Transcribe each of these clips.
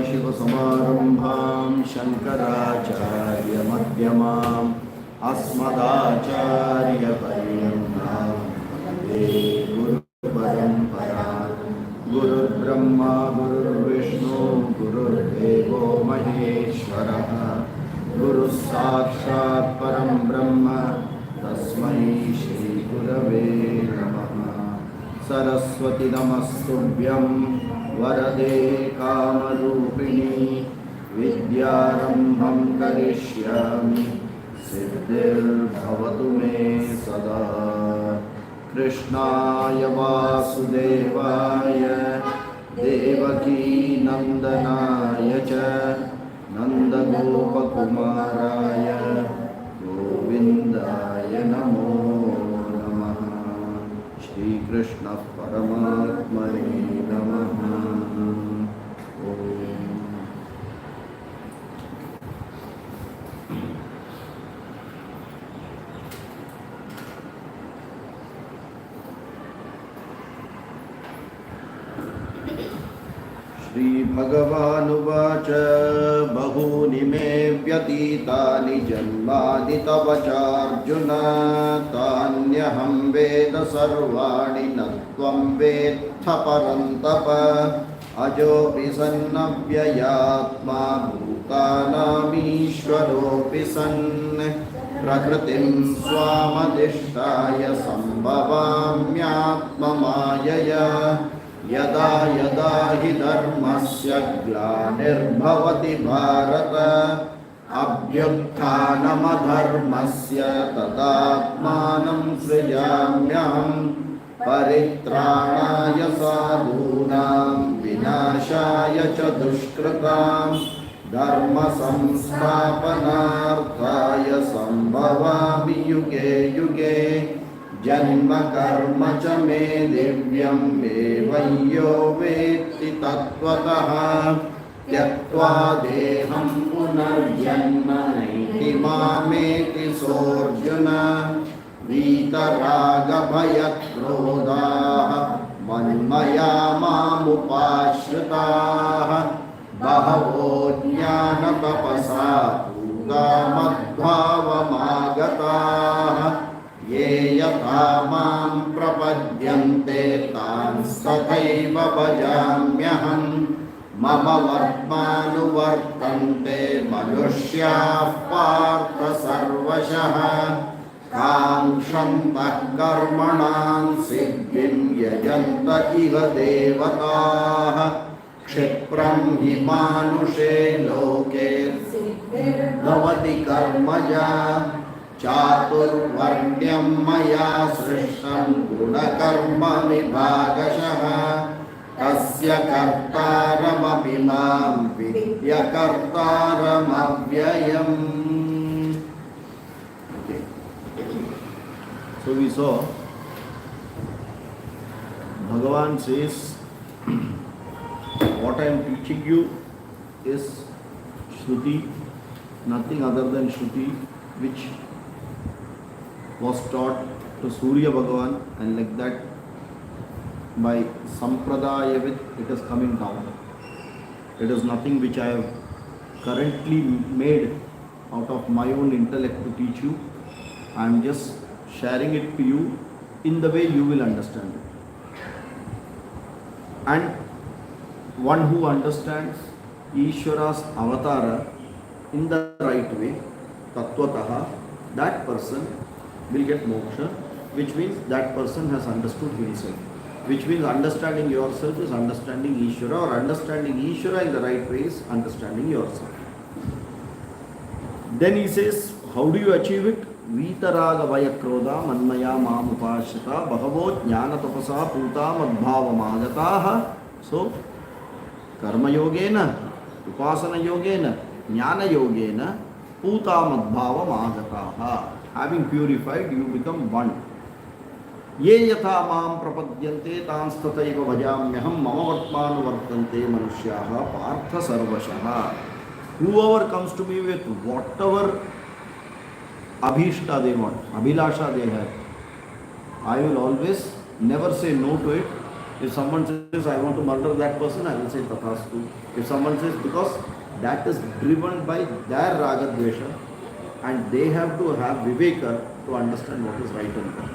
सदाशिवसमारम्भां शङ्कराचार्यमध्यमाम् अस्मदाचार्यपर्यन्तां वन्दे गुरुपरम्परां। गुरुर्ब्रह्मा गुरुर्विष्णु गुरुर्देवो महेश्वरः गुरुः साक्षात् परं ब्रह्म तस्मै श्रीगुरवे नमः। सरस्वती नमस्तुभ्यं वरदे कामरूपिणी विद्यारम्भं करिष्यामि सिद्धिर्भवतु मे सदा। कृष्णाय वासुदेवाय देवकी नन्दनाय च नन्दगोपकुमाराय गोविन्दाय नमो नमः। श्रीकृष्ण परमात्मने नमः। श्रीभगवानुवाच बहूनि मे व्यतीतानि जन्मानि तव चार्जुन तान्यहं वेद सर्वाणि न त्वं वेत्थ परन्तप। अजोऽपि सन्नव्ययात्मा भूतानामीश्वरोऽपि सन् प्रकृतिं स्वामधिष्ठाय सम्भवाम्यात्ममायया। यदा यदा हि धर्मस्य ग्लानिर्भवति भारत अभ्युत्थानमधर्मस्य तदात्मानं सृजाम्यहं। परित्राणाय साधूनां विनाशाय च दुष्कृतां धर्मसंस्थापनार्थाय सम्भवामि युगे युगे। जन्म कर्म च मे दिव्यं एवं यो वेत्ति तत्त्वतः त्यक्त्वा देहं पुनर्जन्म नैति मामेति सोऽर्जुन। वीतरागभयक्रोधाः मन्मया मामुपाश्रिताः बहवो ज्ञानतपसा पूता मद्भावमागताः। ये यथा मां प्रपद्यन्ते तांस्तथैव भजाम्यहं। मम वर्त्मानुवर्तन्ते मनुष्याः पार्थ सर्वशः। काङ्क्षन्तः कर्मणां सिद्धिं यजन्त इह देवताः। क्षिप्रं हि मानुषे लोके भवति कर्मजा। चातुर्वर्ण्यं मया सृष्टं गुणकर्म विभागशः। तस्य कर्तारमपि मां विद्य कर्तारमव्ययम्। So we saw Bhagavan says what I am teaching you is Shruti, nothing other than Shruti, which was taught to Surya Bhagavan, and like that by Sampradaya it is coming down. It is nothing which I have currently made out of my own intellect to teach you. I am just sharing it to you in the way you will understand it. And one who understands Ishvara's avatara in the right way, tattvataha, that person will get moksha, which means that person has understood himself. Which means understanding yourself is understanding Ishvara, or understanding Ishvara in the right way is understanding yourself. Then he says, how do you achieve it? Vitaraga vayakroda manmaya mamupashita bhagavad jnana tapasa puta madbhava magataha. So, karma yogena, upasana yogena, jnana yogena, puta madbhava magataha. Having purified, you become one. Ye yatha mam prapadyante tanstataiva bhajamyaham mama vartmanu vartante manushyaha partha sarvashaha. Whoever comes to me with whatever abhishta they want, abhilasha they have, I will always never say no to it. If someone says, I want to murder that person, I will say tathastu. If someone says, because that is driven by their raga dvesha, and they have to have viveka to understand what is right and wrong.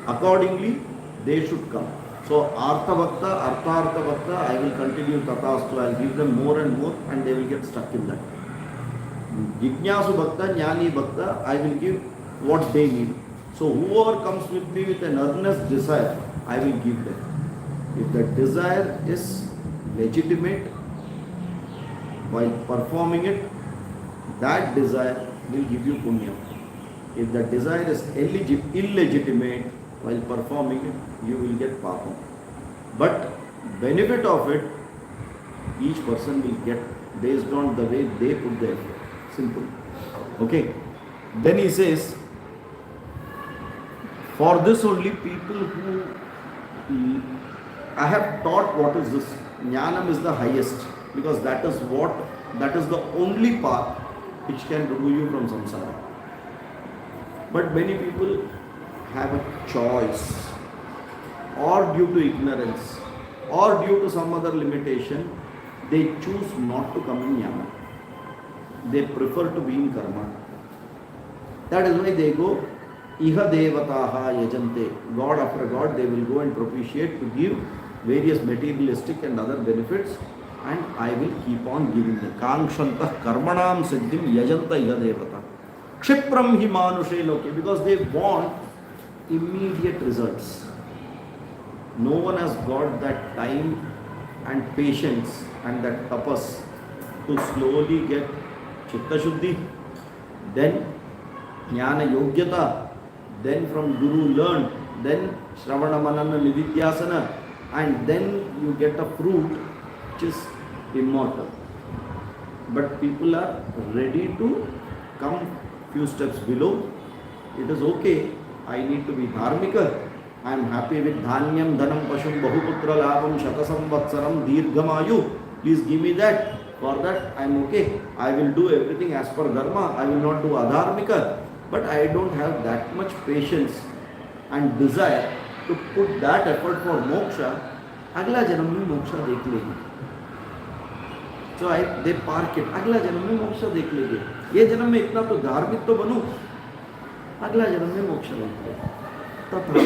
Accordingly, they should come. So, Artha Bhakta, Artha Bhakta, I will continue tathastu, I will give them more and more, and they will get stuck in that. Jignasu Bhakta, Jnani Bhakta, I will give what they need. So, whoever comes with me with an earnest desire, I will give them. If the desire is legitimate, while performing it, that desire will give you punya. If the desire is illegitimate, while performing it, you will get papa. But benefit of it, each person will get based on the way they put their effort. Simple. Okay. Then he says, for this only people who I have taught what is this. Jnanam is the highest, because that is the only path which can remove you from samsara. But many people have a choice, or due to ignorance, or due to some other limitation, they choose not to come in jnana. They prefer to be in karma. That is why they go, iha devataha yajante. God after God, they will go and propitiate to give various materialistic and other benefits, and I will keep on giving them. Kankshantah karmanam siddhim yajanta iha devata. Kshipram hi manushe loke. Because they want immediate results. No one has got that time and patience and that tapas to slowly get chitta shuddhi, then jnana yogyata, then from guru learn, then shravana manana nididhyasana, and then you get a fruit which is immortal. But people are ready to come few steps below. It is okay, I need to be dharmika, I am happy with dhanyam, dhanam, pashum, bahuputra, labham, shatasam, vatsaram, dirghamayu. Please give me that. For that I am okay. I will do everything as per dharma. I will not do adharmika. But I don't have that much patience and desire to put that effort for moksha. Agla janam mein moksha dekh legi. So they park it. Agla janam mein moksha dekh legi. Ye janam mein itna to dharmik to banu. Agla janam mein moksha dekh legi. Tatha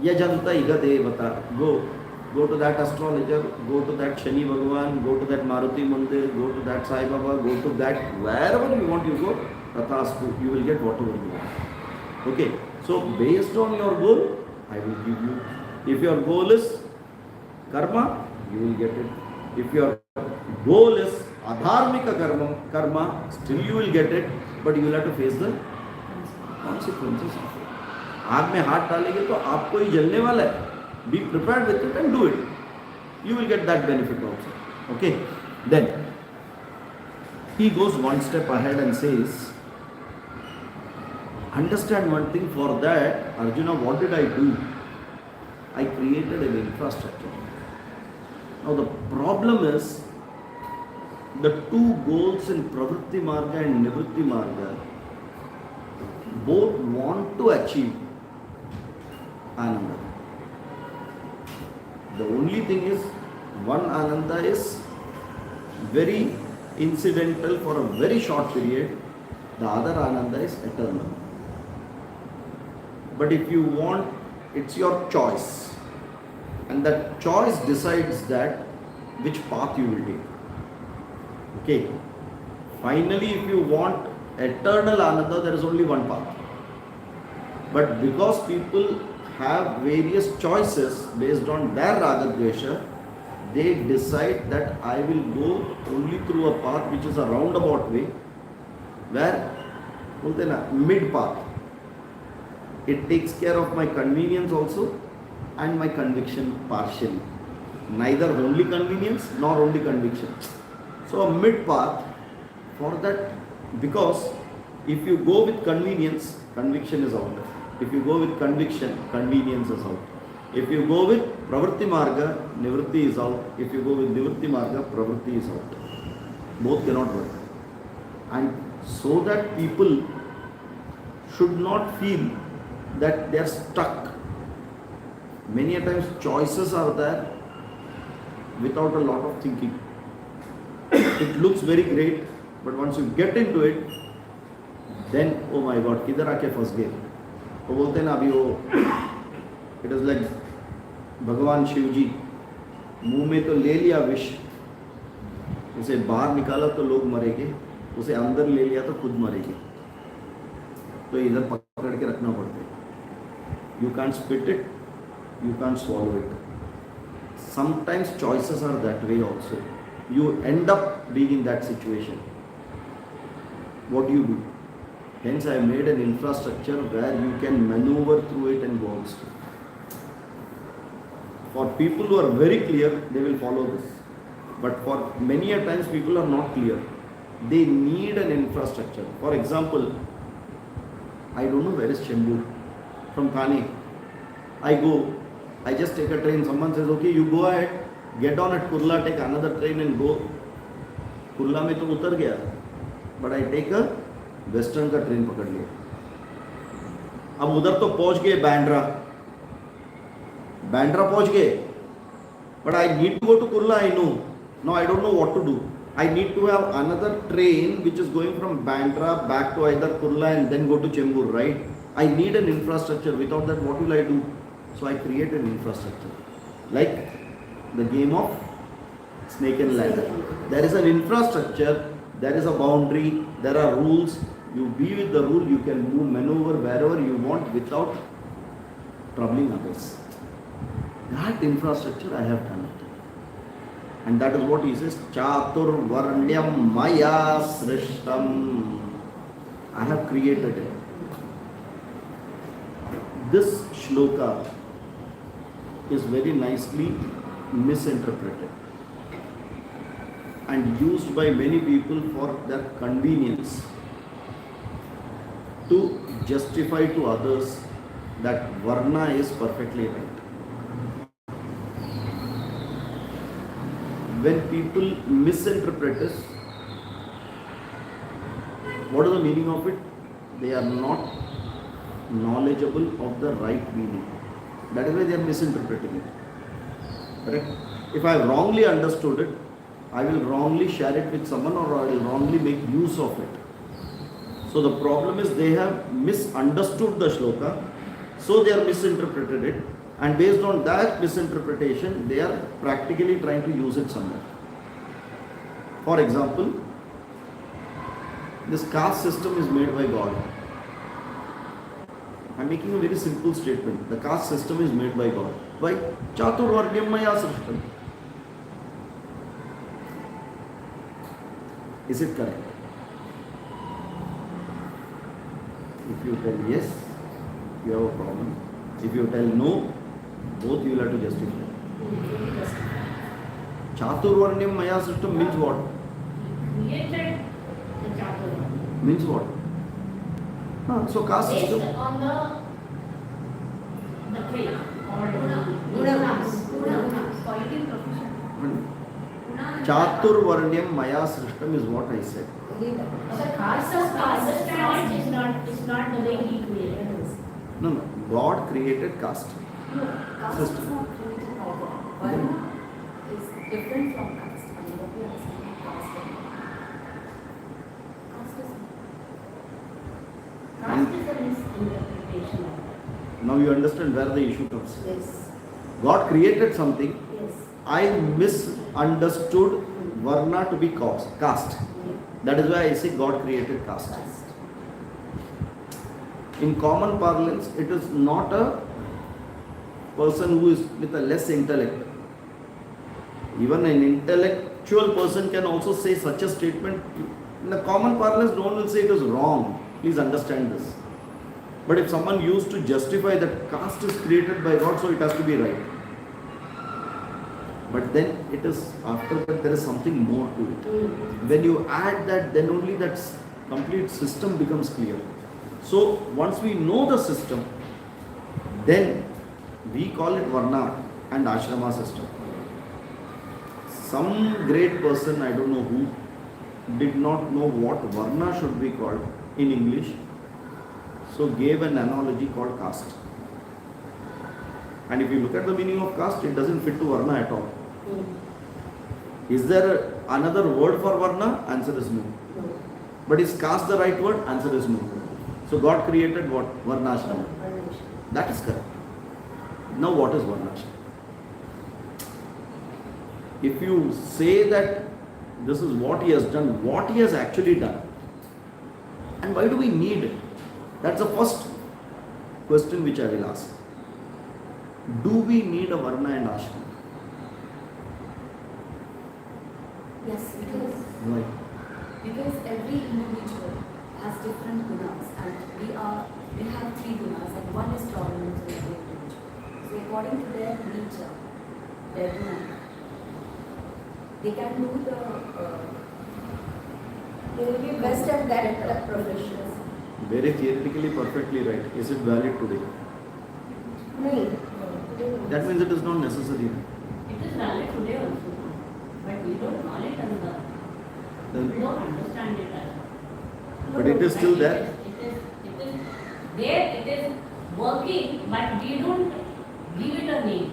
yajanta iga devata. Go to that astrologer, go to that Shani Bhagavan, go to that Maruti Mandir, go to that Sai Baba, go to that, wherever you want you go, tathastu, you will get whatever you want. Okay, so based on your goal, I will give you. If your goal is karma, you will get it. If your goal is adharmika karma, still you will get it, but you will have to face the consequences. आग में हाथ डालेंगे तो आपको ही जलने वाला है. Be prepared with it and do it. You will get that benefit also. Okay. Then he goes one step ahead and says, understand one thing. For that, Arjuna, what did I do? I created an infrastructure. Now the problem is, the two goals in Pravritti Marga and Nivritti Marga both want to achieve Ananda. The only thing is, one Ananda is very incidental for a very short period, the other Ananda is eternal. But if you want, it's your choice. And that choice decides that which path you will take. Okay. Finally, if you want eternal Ananda, there is only one path. But because people have various choices based on their Raga Dvesha, they decide that I will go only through a path which is a roundabout way, where mid path. It takes care of my convenience also and my conviction partially. Neither only convenience nor only conviction. So a mid path for that, because if you go with convenience, conviction is out. If you go with conviction, convenience is out. If you go with pravritti marga, nivritti is out. If you go with nivritti marga, pravritti is out. Both cannot work. And so that people should not feel that they are stuck. Many a times choices are there without a lot of thinking. It looks very great, but once you get into it, then oh my God, किधर आके फंस गए? वो बोलते हैं ना अभी वो, it is like भगवान शिव जी मुंह में तो ले लिया विष, उसे बाहर निकाला तो लोग मरेंगे, उसे अंदर ले लिया तो खुद मरेंगे, तो इधर पकड़ के रखना पड़ता है. You can't spit it, you can't swallow it. Sometimes choices are that way also. You end up being in that situation. What do you do? Hence I made an infrastructure where you can maneuver through it and go on. For people who are very clear, they will follow this. But for many a times people are not clear. They need an infrastructure. For example, I don't know where is Chembur. From Thane. I go, I just take a train. Someone says, okay, you go ahead, get on at Kurla, take another train and go. Kurla में तो उतर गया. But I take a western का train पकड़ लिया. अब उधर तो पहुंच गए बैंड्रा पहुंच गए. But I need to go to Kurla, I know. Now I don't know what to do. I need to have another train which is going from Bandra back to either Kurla and then go to Chembur, right? I need an infrastructure. Without that, what will I do? So I create an infrastructure. Like the game of snake and ladder. There is an infrastructure, there is a boundary, there are rules. You be with the rule, you can move, maneuver wherever you want without troubling others. That infrastructure I have done it. And that is what he says, Chatur Varnyam Maya Srishtam. I have created it. This shloka is very nicely misinterpreted and used by many people for their convenience to justify to others that Varna is perfectly right. When people misinterpret this, what is the meaning of it? They are not knowledgeable of the right meaning. That is why they are misinterpreting it. Correct? If I have wrongly understood it, I will wrongly share it with someone or I will wrongly make use of it. So the problem is they have misunderstood the shloka, so they are misinterpreted it, and based on that misinterpretation, they are practically trying to use it somewhere. For example, this caste system is made by God. I am making a very simple statement. The caste system is made by God. Why? Chatur Varnyam Maya Srishtam. Is it correct? If you tell yes, you have a problem. If you tell no, both you will have to justify. Chatur Varnyam Maya Srishtam means what? Created the Chatur. Means what? So caste system. Based on the trait or gunas. Quality profession. Chatur Varnyam Maya Srishtam is what I said. So caste is not the way he created us. No. God created caste. No, caste System. is not created by God. Varna is different from caste. I mean, what we understand caste is. Caste is a misinterpretation of that. Now you understand where the issue comes. Yes. God created something, Yes. I misunderstood Varna to be caste. That is why I say God created caste. In common parlance, it is not a person who is with a less intellect. Even an intellectual person can also say such a statement. In the common parlance, no one will say it is wrong. Please understand this. But if someone used to justify that caste is created by God, so it has to be right. But then it is, after that, there is something more to it. When you add that, then only that complete system becomes clear. So once we know the system, then we call it Varna and Ashrama system. Some great person, I don't know who, did not know what Varna should be called in English, so gave an analogy called caste. And if you look at the meaning of caste, it doesn't fit to Varna at all. Is there another word for Varna? Answer is no. But is caste the right word? Answer is no. So God created what? Varnashrama. That is correct. Now what is Varnashrama? If you say that this is what he has done, what he has actually done, and why do we need it? That's the first question which I will ask. Do we need a Varna and Ashrama? Yes, because Why? every individual has different gunas, and we have three gunas, and one is dominant in every individual. So according to their nature, their guna, they can do they will be best at that profession. Very theoretically perfectly right. Is it valid today? No. That means it is not necessary. It is valid today also, but we don't call it as the, Then, we don't understand it as. but it is still there. It is there, it is working, but we don't give it a name.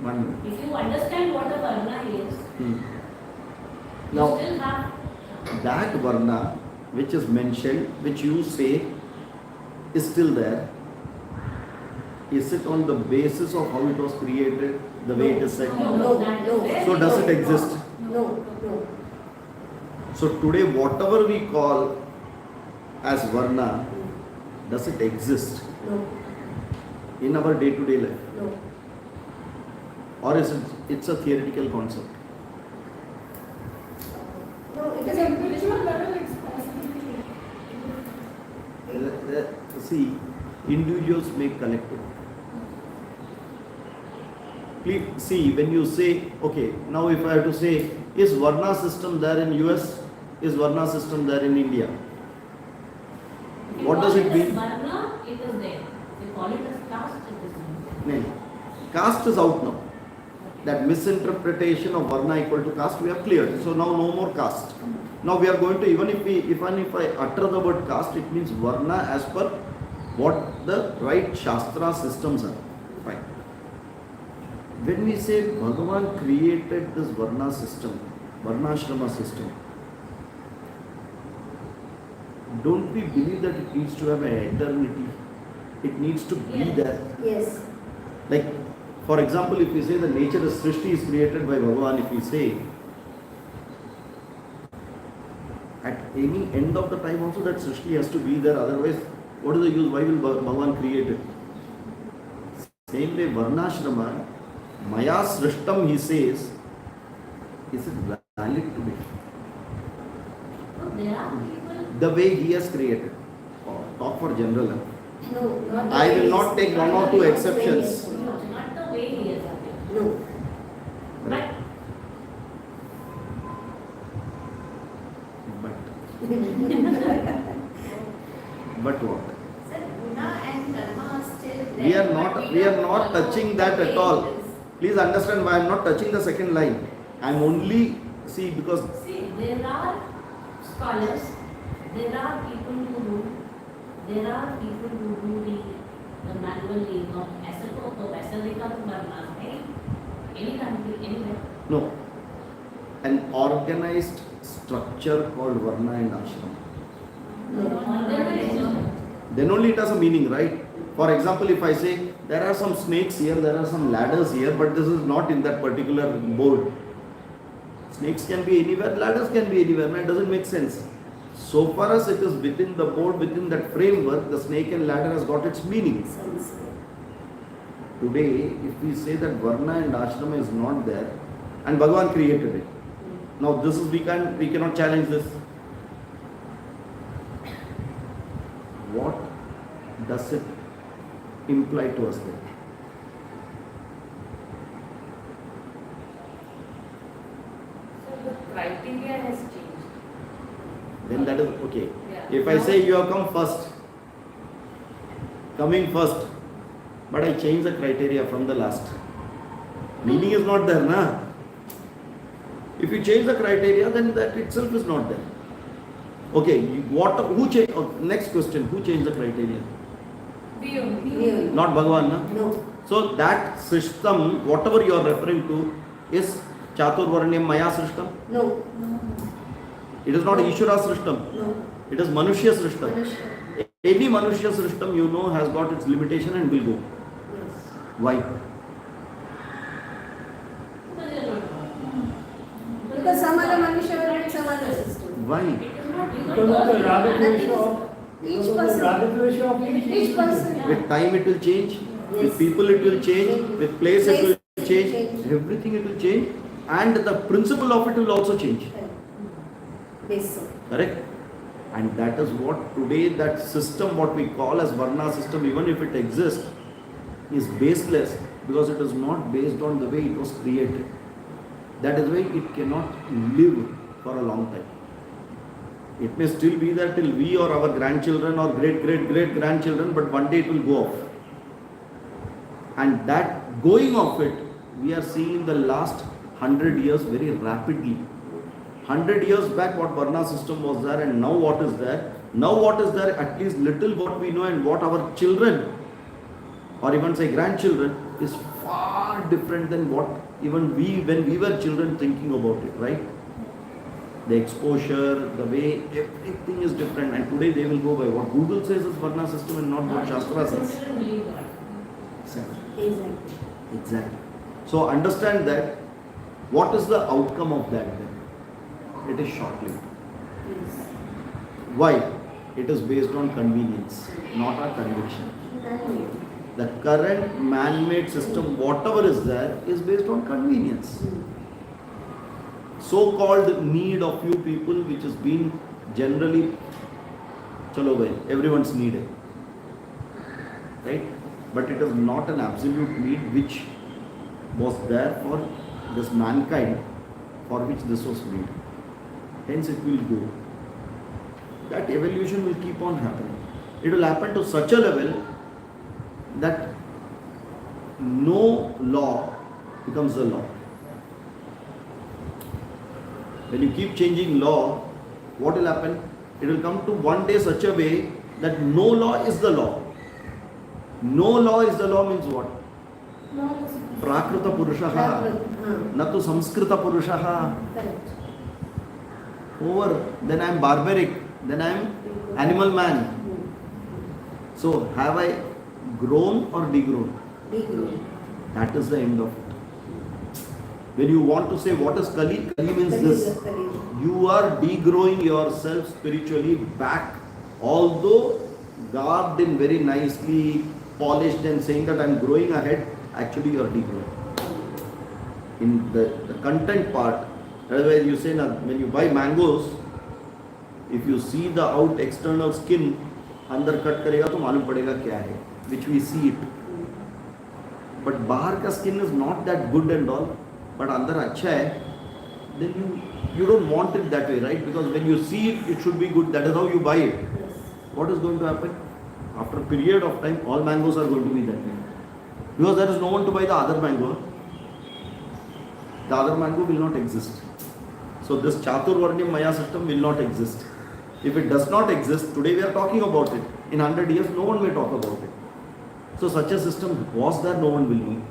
One minute. If you understand what a Varna is, you Now, still have. that Varna which is mentioned, which you say is still there, is it on the basis of how it was created, the way it is said? No. So does it exist? No. So today whatever we call as Varna, does it exist No. in our day-to-day life? No. Or is it's a theoretical concept? No, it is individual level. See, individuals make collective. Please see, when you say, okay, now if I have to say, is Varna system there in US? Is Varna system there in India? What does it mean? Varna, it is there. They call it as caste, it is there. No. Caste is out now. That misinterpretation of Varna equal to caste, we have cleared. So now no more caste. Now we are going to, even if I utter the word caste, it means Varna as per what the right Shastra systems are. Fine. When we say Bhagavan created this Varna system, Varnashrama system, don't we believe that it needs to have an eternity? It needs to be there. Yes. Like, for example, if we say the nature of Srishti is created by Bhagavan, if we say, at any end of the time also that Srishti has to be there, otherwise, what is the use? Why will Bhagavan create it? Same way, Varnashrama, Maya Srishtam, he says, is it valid today? So there are people. The way he has created. Talk for general. No, not the I will way not it is. take one or two exceptions. No, not the way he is. No. But But what? Sir, guna and karma are still there. We are not touching that at all. Please understand why I am not touching the second line. I am only, see, because see, there are scholars, there are people who do the manual laying of ऐसे तो वैसे देखा तो करना है any country anywhere. no, an organized structure called Varna and Ashram. There is Then only it has a meaning, right? For example, if I say There are some snakes here, there are some ladders here, but this is not in that particular board. Snakes can be anywhere, ladders can be anywhere, and it doesn't make sense. So far as it is within the board, within that framework, the snake and ladder has got its meaning. Today, if we say that Varna and Ashrama is not there, and Bhagavan created it. Now this is, we cannot challenge this. What does it imply to us then? So the criteria has changed. Then that is okay. Yeah. If I say you have coming first, but I change the criteria from the last, meaning is not there, na? If you change the criteria, then that itself is not there. Okay, who changed? Next question, who changed the criteria? We only. Not Bhagavan, na? No. So that system, whatever you are referring to, is Chaturvarnyam Maya Srishtam. No. It is not Ishvara Srishtam. No. It is Manushya Srishtam. Manushya. Any Manushya Srishtam, you know, has got its limitation and will go. Yes. Why? Because some other Manushya will need some other system. Why? Because of the Raga-dvesha of Each person. Each person. With time it will change, with Yes. people it will change, with place it will Place change, change. everything it will change, and the principle of it will also change. Basic. Correct? And that is what today that system, what we call as Varna system, even if it exists, is baseless because it is not based on the way it was created. That is why it cannot live for a long time. It may still be there till we or our grandchildren or great grandchildren, but one day it will go off. And that going off it, we are seeing in the last 100 years very rapidly. 100 years back what Varna system was there, and now what is there? Now what is there, at least little what we know and what our children or even say grandchildren is far different than what even we, when we were children, thinking about it, right? The exposure, the way, everything is different, and today they will go by what Google says is Varna system and not what Shastra says. Exactly. Exactly. So understand that. What is the outcome of that then? It is short-lived. Yes. Why? It is based on convenience, not our conviction. The current man-made system, whatever is there, is based on convenience. So-called need of few people, which has been generally, chalo bhai, everyone's needed, right? But it is not an absolute need which was there for this mankind, for which this was made. Hence it will go. That evolution will keep on happening. It will happen to such a level that no law becomes the law. When you keep changing law, what will happen? It will come to one day such a way that no law is the law. No law is the law means what? Prakrita Purushaha, natu Samskrita Purushaha. Correct. Over, then I am barbaric, then I am animal man. So have I grown or degrown? Degrown. That is the end of it. When you want to say what is Kali, Kali means this. You are degrowing yourself spiritually back. Although garbed in very nicely, polished and saying that I am growing ahead, actually you are degrowing. In the content part, otherwise you say now, when you buy mangoes, if you see the out external skin, अंदर cut करेगा तो मालूम पड़ेगा क्या है, which we see it. But बाहर का skin is not that good and all, but अंदर अच्छा है, then you don't want it that way, right? Because when you see it, it should be good. That is how you buy it. Yes. What is going to happen? After a period of time, all mangoes are going to be that way. Because there is no one to buy the other mango. The other mango will not exist. So this Chaturvarnyam Maya system will not exist. If it does not exist, today we are talking about it. In 100 years, no one may talk about it. So such a system was there, no one will know.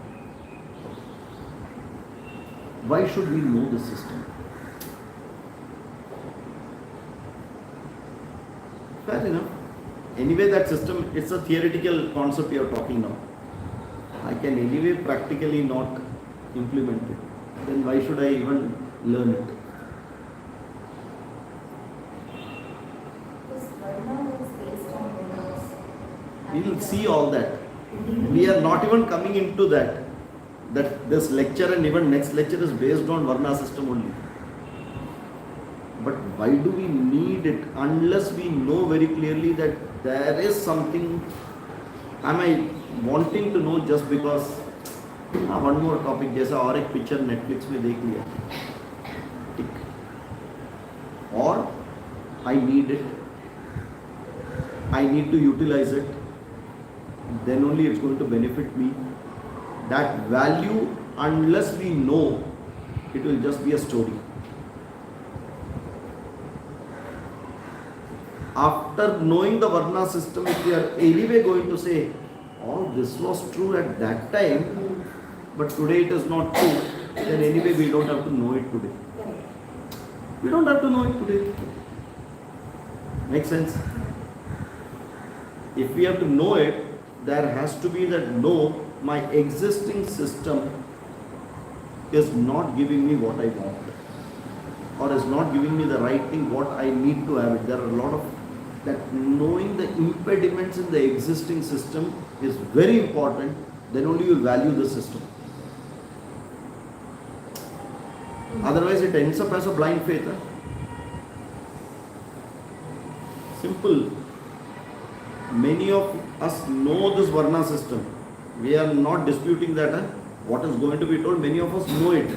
Why should we know this system? Fair enough. Anyway, that system, it's a theoretical concept we are talking now. I can anyway practically not implement it. Then why should I even learn it? This Varna is based on gunas. We will see all that. We are not even coming into that. That this lecture and even next lecture is based on Varna system only. But why do we need it unless we know very clearly that there is something? Am I wanting to know just because one more topic जैसा और एक picture Netflix में देख लिया ठीक और I need it, I need to utilize it, then only it's going to benefit me. That value, unless we know, it will just be a story. After knowing the Varna system, if we are anyway going to say, oh, this was true at that time, but today it is not true, then anyway we don't have to know it today. We don't have to know it today. Makes sense? If we have to know it, there has to be that no, my existing system is not giving me what I want, or is not giving me the right thing, what I need to have it. There are a lot of that. Knowing the impediments in the existing system is very important. Then only you value the system. Otherwise it ends up as a blind faith. Simple. Many of us know this Varna system. We are not disputing that. What is going to be told, many of us know it.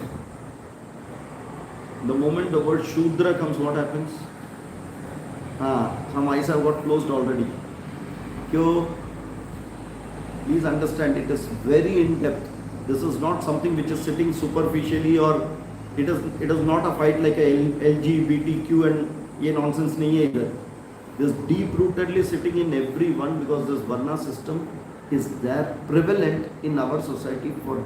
The moment the word Shudra comes, what happens? Some eyes have got closed already. Please understand, it is very in depth. This is not something which is sitting superficially, or it is not a fight like a LGBTQ and ye nonsense nahi hai idhar. This deep rootedly sitting in everyone, because this Varna system is there prevalent in our society for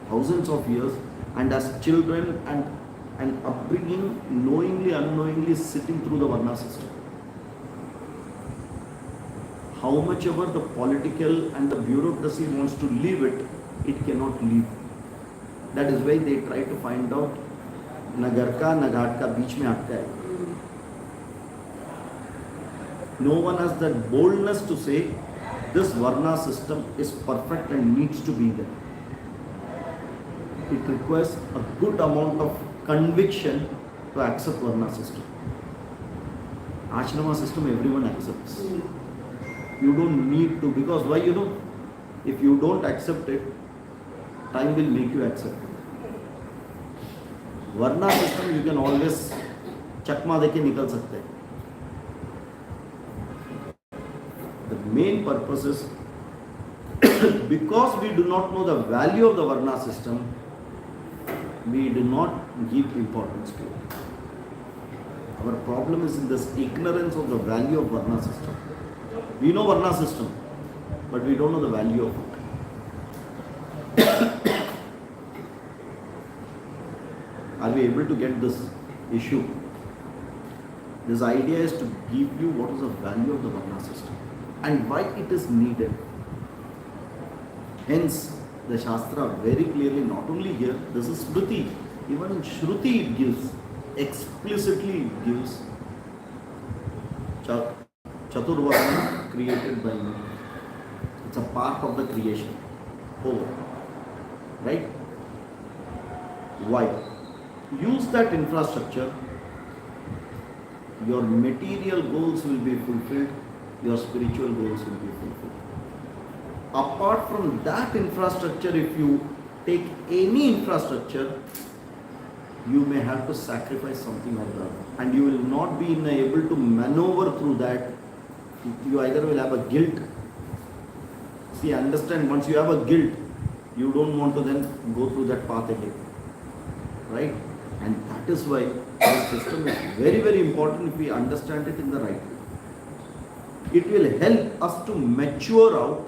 thousands of years, and as children and upbringing, knowingly, unknowingly sitting through the Varna system. How much ever the political and the bureaucracy wants to leave it, it cannot leave. That is why they try to find out nagar ka naghat ka beech mein atka hai. No one has that boldness to say this Varna system is perfect and needs to be there. It requires a good amount of conviction to accept Varna system. Ashrama system everyone accepts. You don't need to, because why? If you don't accept it, time will make you accept it. Varna system you can always chakma deke nikal sakte hai. The main purpose is because we do not know the value of the Varna system, we do not give importance to it. Our problem is in this ignorance of the value of Varna system. We know Varna system, but we don't know the value of it. Are we able to get this issue? This idea is to give you what is the value of the Varna system and why it is needed. Hence, the Shastra very clearly, not only here, this is Shruti, even in Shruti it gives, explicitly it gives Chaturvarna created by me. It's a part of the creation. Oh, right? Why? Use that infrastructure. Your material goals will be fulfilled. Your spiritual goals will be fulfilled. Apart from that infrastructure, if you take any infrastructure, you may have to sacrifice something or the other. And you will not be able to maneuver through that. You either will have a guilt. See, understand, once you have a guilt, you don't want to then go through that path again. Right? And that is why this system is very, very important if we understand it in the right way. It will help us to mature out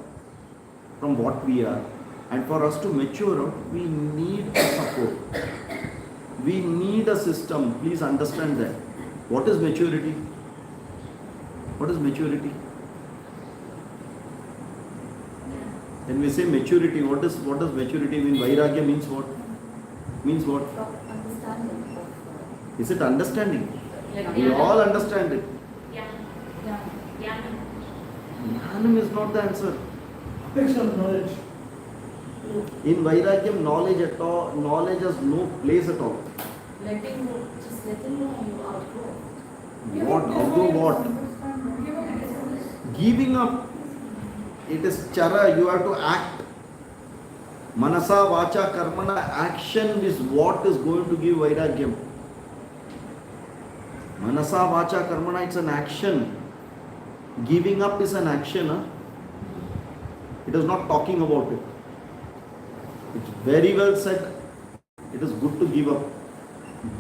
from what we are. And for us to mature out, we need a support. We need a system. Please understand that. What is maturity? What is maturity? When we say maturity, what does maturity mean? Vairagya means what? Means what? Understanding of Is it understanding? Like We jnana. all understand it. Yeah. yeah. Jnana. Jnanam is not the answer. Apex of knowledge. In Vairagyam, knowledge has no place at all. Letting go, just letting go and you outgrow. What? Outgrow what? Giving up. It is chara, you have to act. Manasa, vacha, karmana, action is what is going to give Vairagyam. Manasa, vacha, karmana, it's an action. Giving up is an action. Huh? It is not talking about it. It's very well said. It is good to give up.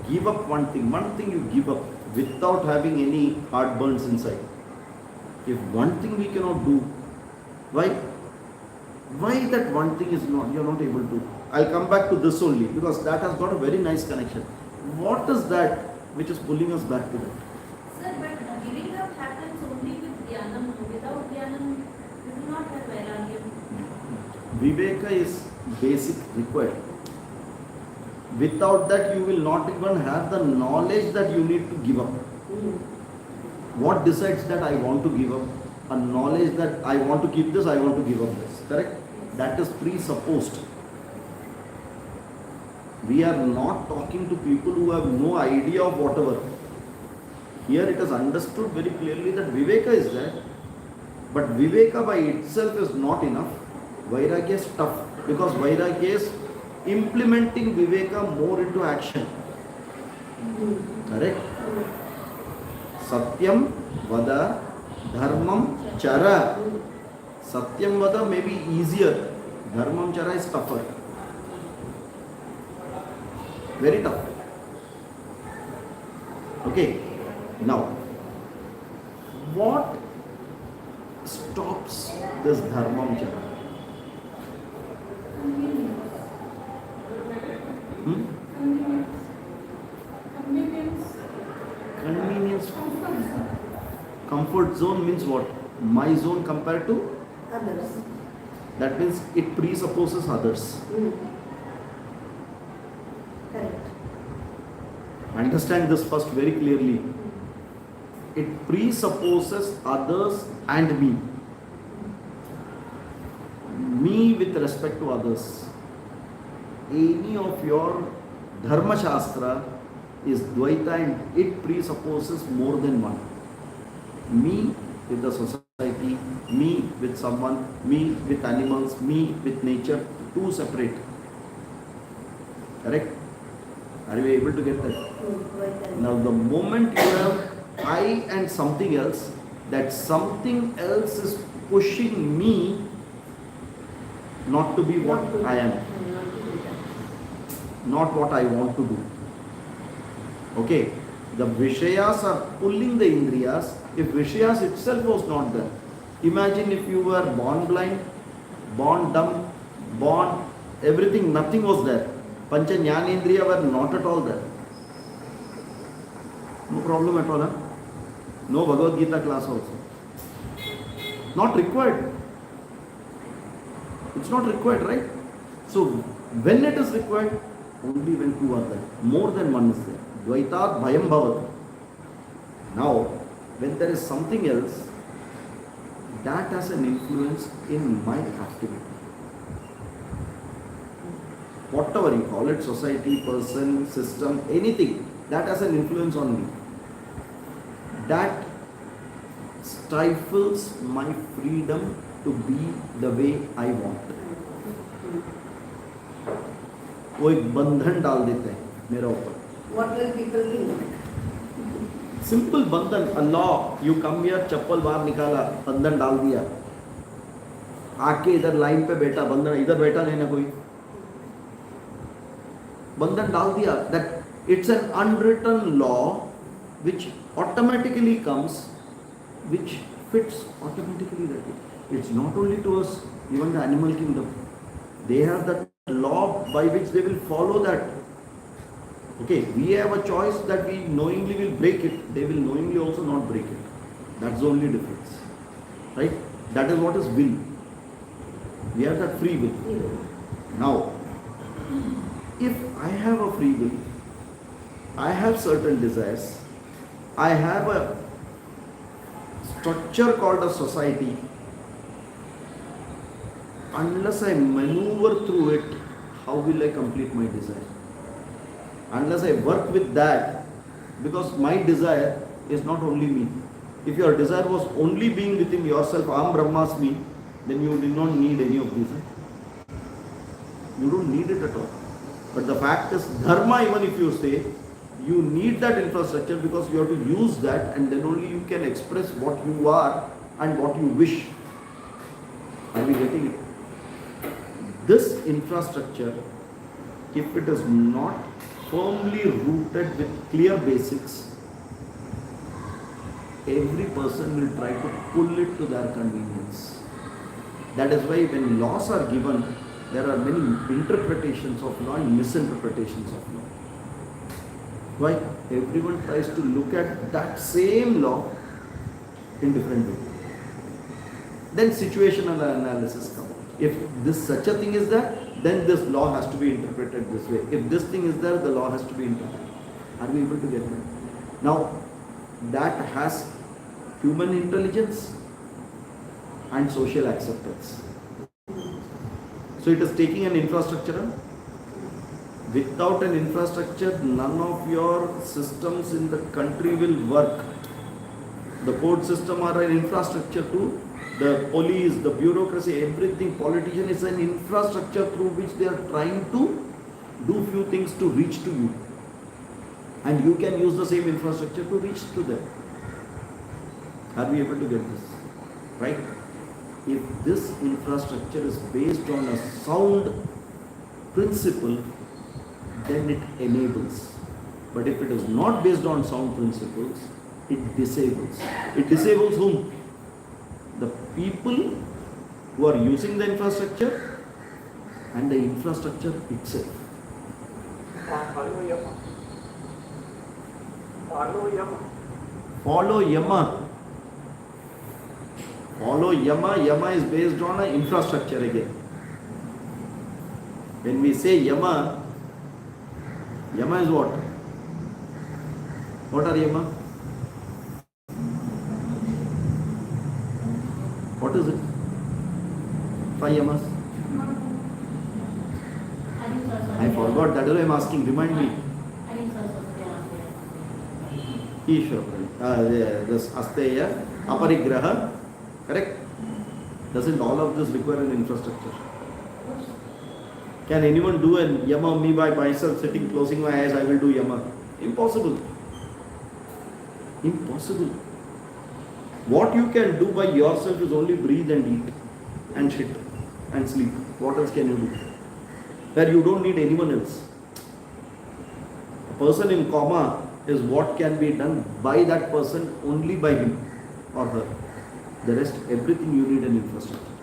Give up one thing you give up without having any heartburns inside. If one thing we cannot do, why? Why that one thing is not, you are not able to? I'll come back to this only because that has got a very nice connection. What is that which is pulling us back to that? Sir, but giving up happens only with Dhyanam. Without Dhyanam, you do not have Vairagyam. Viveka is basic required. Without that, you will not even have the knowledge that you need to give up. What decides that I want to give up? A knowledge that I want to keep this, I want to give up this. Correct? That is presupposed. We are not talking to people who have no idea of whatever. Here it is understood very clearly that Viveka is there, but Viveka by itself is not enough. Vairagya is tough because Vairagya is implementing Viveka more into action. Correct? Satyam vada dharmam chara. Satyam vada may be easier. Dharmam chara is tougher. Very tough. Okay. Now, what stops this dharmam chara? Convenience. Comfort zone means what? My zone compared to? Others. That means it presupposes others. Correct. Understand this first very clearly. It presupposes others and me. Me with respect to others. Any of your Dharma Shastra is Dvaita and it presupposes more than one. Me with the society, me with someone, me with animals, me with nature, two separate. Correct? Are you able to get that? Now the moment you have I and something else, that something else is pushing me not to be what I am, not what I want to do. Okay, the Vishayas are pulling the Indriyas. If Vishayas itself was not there, imagine if you were born blind, born dumb, born everything, nothing was there. Pancha Jnanendriya were not at all there. No problem at all, huh? No Bhagavad Gita class also. Not required. It's not required, right? So, when it is required, only when two are there. More than one is there. Dvaitat bhayam bhavat. Now, when there is something else, that has an influence in my activity. Whatever you call it, society, person, system, anything, that has an influence on me. That stifles my freedom to be the way I want. वो एक बंधन डाल देते हैं मेरे ऊपर. What will people think? Simple bandhan. A law. You come here, चप्पल बाहर निकाला, बंधन डाल दिया. आके इधर लाइन पे बैठा, बंधन इधर बैठा नहीं ना कोई, बंधन डाल दिया. That it's an unwritten law which automatically comes, which fits automatically that way. It's not only to us, even the animal kingdom. They have that law by which they will follow that. Okay, we have a choice that we knowingly will break it. They will knowingly also not break it. That's the only difference. Right? That is what is will. We have that free will. Now, if I have a free will, I have certain desires, I have a structure called a society, unless I maneuver through it, how will I complete my desire? Unless I work with that, because my desire is not only me. If your desire was only being within yourself, Aham Brahmasmi, then you did not need any of these. You don't need it at all. But the fact is, dharma, even if you say, you need that infrastructure because you have to use that, and then only you can express what you are and what you wish. Are we getting it? This infrastructure, if it is not firmly rooted with clear basics, every person will try to pull it to their convenience. That is why when laws are given, there are many interpretations of law and misinterpretations of law. Why? Everyone tries to look at that same law in different way. Then situational analysis comes. If this such a thing is there, then this law has to be interpreted this way. If this thing is there, the law has to be interpreted. Are we able to get that? Now, that has human intelligence and social acceptance. So it is taking an infrastructure. Without an infrastructure, none of your systems in the country will work. The court system are an infrastructure too. The police, the bureaucracy, everything, politician is an infrastructure through which they are trying to do few things to reach to you. And you can use the same infrastructure to reach to them. Are we able to get this? Right? If this infrastructure is based on a sound principle, then it enables. But if it is not based on sound principles, it disables. It disables whom? The people who are using the infrastructure and the infrastructure itself. Follow Yama. Follow Yama. Follow Yama. Follow Yama. Yama is based on an infrastructure again. When we say Yama, Yama is what? What are Yama? What is it? 5 Yamas. I forgot. That is why I am asking. Remind me. Ishwara. This Asteya, Aparigraha. Correct? Doesn't all of this require an infrastructure? Can anyone do a Yama me by myself sitting closing my eyes? I will do Yama. Impossible. Impossible. What you can do by yourself is only breathe and eat and shit and sleep. What else can you do? Where you don't need anyone else. A person in coma is what can be done by that person, only by him or her. The rest, everything you need an infrastructure.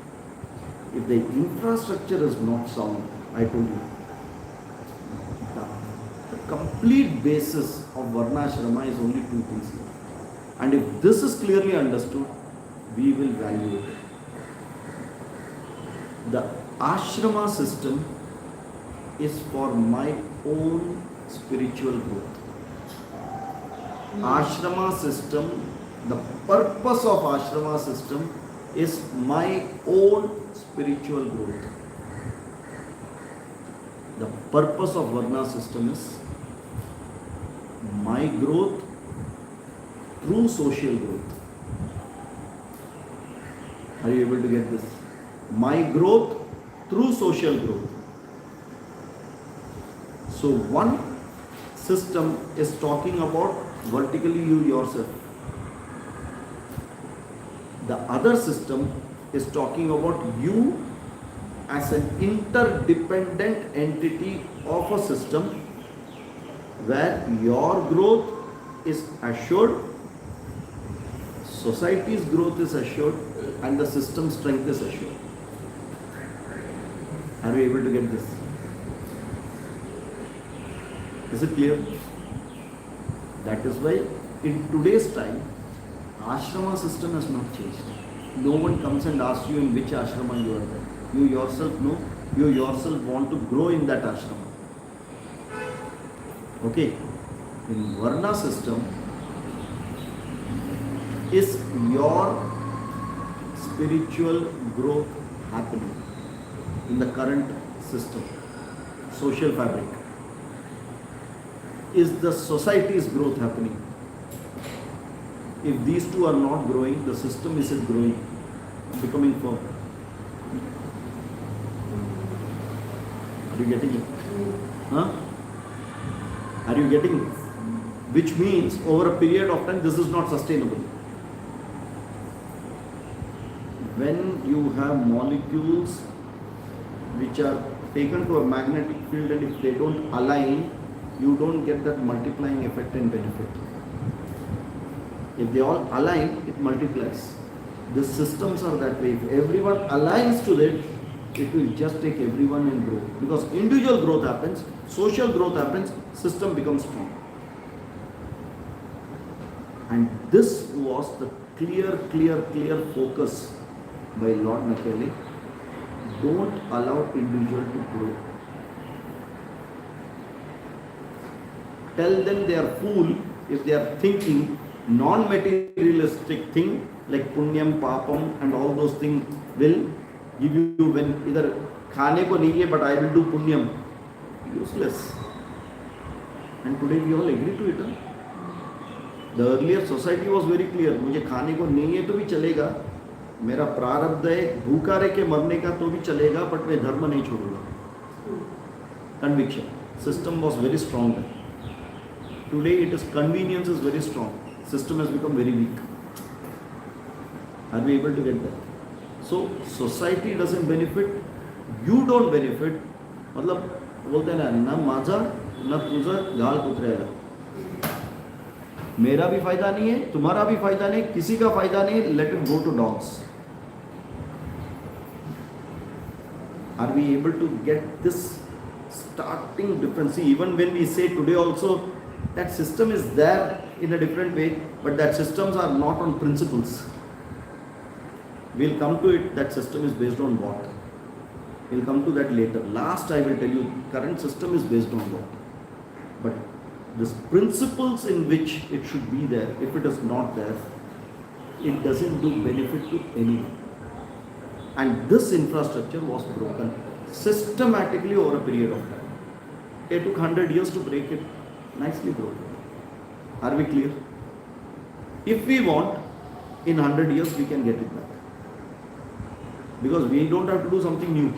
If the infrastructure is not sound, I told you, the complete basis of Varnashrama is only 2 things here. And if this is clearly understood, we will value it. The ashrama system is for my own spiritual growth. Ashrama system, the purpose of ashrama system is my own spiritual growth. The purpose of Varna system is my growth through social growth. Are you able to get this? My growth through social growth. So one system is talking about vertically you yourself. The other system is talking about you as an interdependent entity of a system where your growth is assured, society's growth is assured, and the system's strength is assured. Are we able to get this? Is it clear? That is why in today's time, ashrama system has not changed. No one comes and asks you in which ashrama you are there. You yourself know, you yourself want to grow in that ashrama. Okay? In Varna system, is your spiritual growth happening in the current system, social fabric? Is the society's growth happening? If these two are not growing, the system isn't growing, becoming firm. Are you getting it? Huh? Are you getting it? Which means over a period of time, this is not sustainable. When you have molecules which are taken to a magnetic field, and if they don't align, you don't get that multiplying effect and benefit. If they all align, it multiplies. The systems are that way. If everyone aligns to it, it will just take everyone and grow. Because individual growth happens, social growth happens, system becomes strong. And this was the clear focus by Lord Macaulay. Don't allow individual to grow. Tell them they are fool if they are thinking non-materialistic thing like punyam, papam and all those things will give you when either khane ko nahi hai but I will do punyam. Useless. And today we all agree to it. Huh? The earlier society was very clear. मुझे खाने को नहीं है तो भी चलेगा, मेरा प्रारब्ध है भूखा रह के मरने का तो भी चलेगा, but मैं धर्म नहीं छोड़ूंगा. Conviction. System was very strong then. Today it is convenience is very strong. System has become very weak. Are we able to get that? So society doesn't benefit, you don't benefit. मतलब बोलते हैं ना, ना माझा ना तुझा गाल कुतरेगा. मेरा भी फायदा नहीं है, तुम्हारा भी फायदा नहीं, किसी का फायदा नहीं. Let it go to dogs. Are we able to get this starting difference? See, even when we say today also that system is there in a different way, but that systems are not on principles. We'll come to it. That system is based on what? We'll come to that later. Last I will tell you, current system is based on what? But these principles in which it should be there, if it is not there, it doesn't do benefit to anyone. And this infrastructure was broken systematically over a period of time. It took 100 years to break it. Nicely broken. Are we clear? If we want, in 100 years we can get it back. Because we don't have to do something new.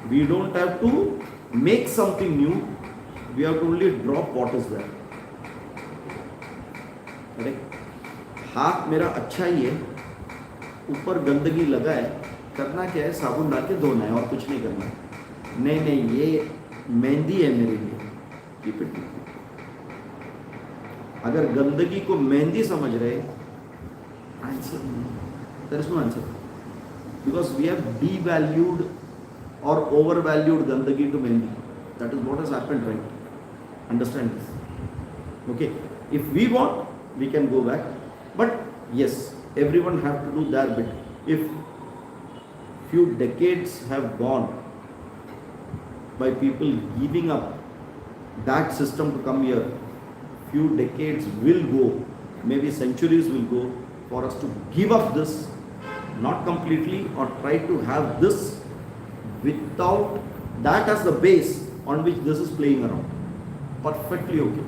We don't have to make something new. We have to only drop what is there. Correct? हाथ मेरा अच्छा ही है, ऊपर गंदगी लगा है, करना क्या है? साबुन डाल के धोना है और कुछ नहीं करना है. नहीं ये मेहंदी है मेरे लिए. Keep it. अगर गंदगी को मेहंदी समझ रहे, answer there is no answer, because we have devalued or overvalued gandagi to mehendi. That is what has happened, right? Understand this? Okay, if we want, we can go back, but yes, everyone have to do their bit. If few decades have gone by people giving up that system to come here, few decades will go, maybe centuries will go for us to give up this, not completely, or try to have this without that as the base on which this is playing around. Perfectly okay.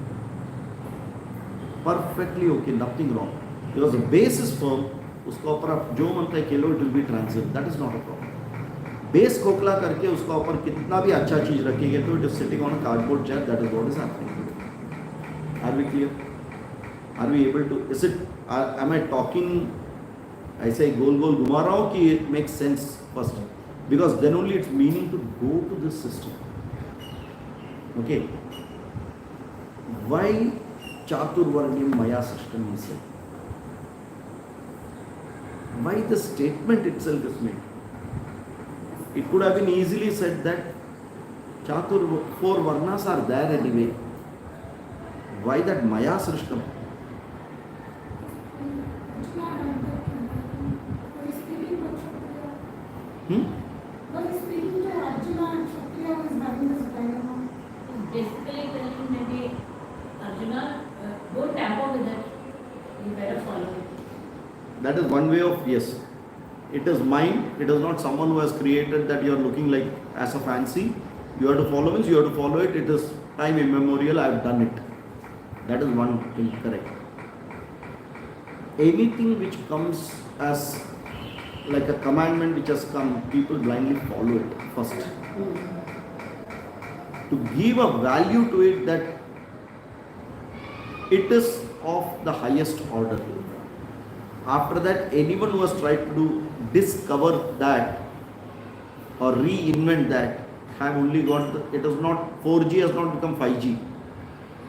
Perfectly okay, nothing wrong. Because the base is firm, उसका ऊपर आप जो मन है खेलो, it will be transient. That is not a problem. Base खोखला करके उसका ऊपर कितना भी अच्छा चीज रखेंगे तो it is sitting on a cardboard chair. That is what is happening. Are we clear? Are we able to? Is it? Am I talking? ऐसे गोल गोल घुमा रहा हूँ कि it makes sense first, because then only it's meaning to go to this system. Okay. Why Chaturvarnyam Maya system is said? Why the statement itself is made? It could have been easily said that four Varnas are there anyway. Why that Maya system? That is one way of, yes. It is mine. It is not someone who has created that you are looking like as a fancy. You have to follow means you have to follow it. It is time immemorial. I have done it. That is one thing correct. Anything which comes as like a commandment which has come, people blindly follow it first. To give a value to it that it is of the highest order. After that, anyone who has tried to discover that or reinvent that have only got it is not 4G has not become 5G.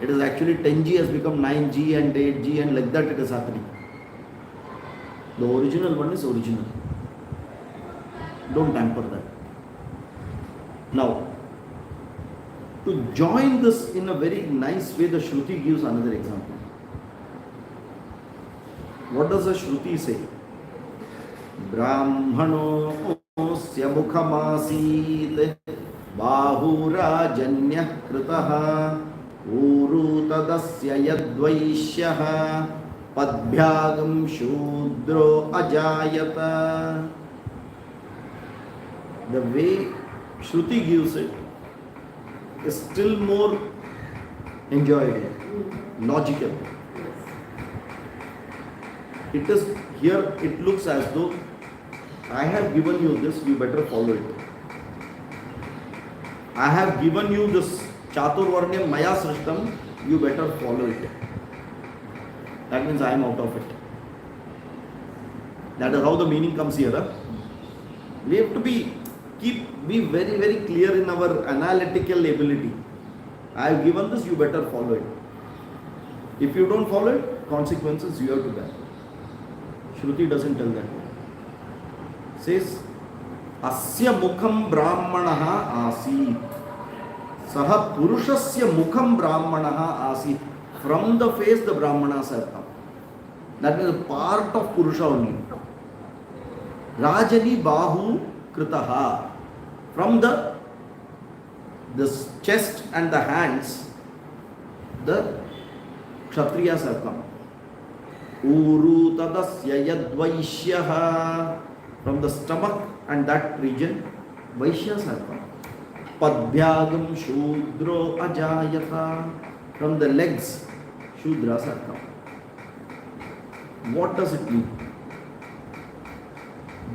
It is actually 10G has become 9G and 8G and like that it is happening. The original one is original. Don't tamper that. Now, to join this in a very nice way, the Shruti gives another example. What does the Shruti say? Brahmano sya mukhamasit bahurajanya kritaha uru tadasya yadvaishyah padbhyagam shudro ajayata. The way Shruti gives it is still more enjoyable, logical. It is here, it looks as though I have given you this, you better follow it. I have given you this Chaturvarnyam Maya Srishtam, you better follow it. That means I am out of it. That is how the meaning comes here. Huh? We have to be very, very clear in our analytical ability. I have given this, you better follow it. If you don't follow it, consequences you have to bear. Shruti doesn't tell that. Says, Asya mukham brahmanaha asi. Saha purushasya mukham brahmanaha asi. From the face the brahmanas have come. That means a part of Purusha only. Rajani bahu kritaha. From the chest and the hands, the Kshatriyas have come. Uru tadasya yadvaishyah. From the stomach and that region, Vaishyas have come. Padbhyagam shudro ajayata. From the legs, Shudras have come. What does it mean?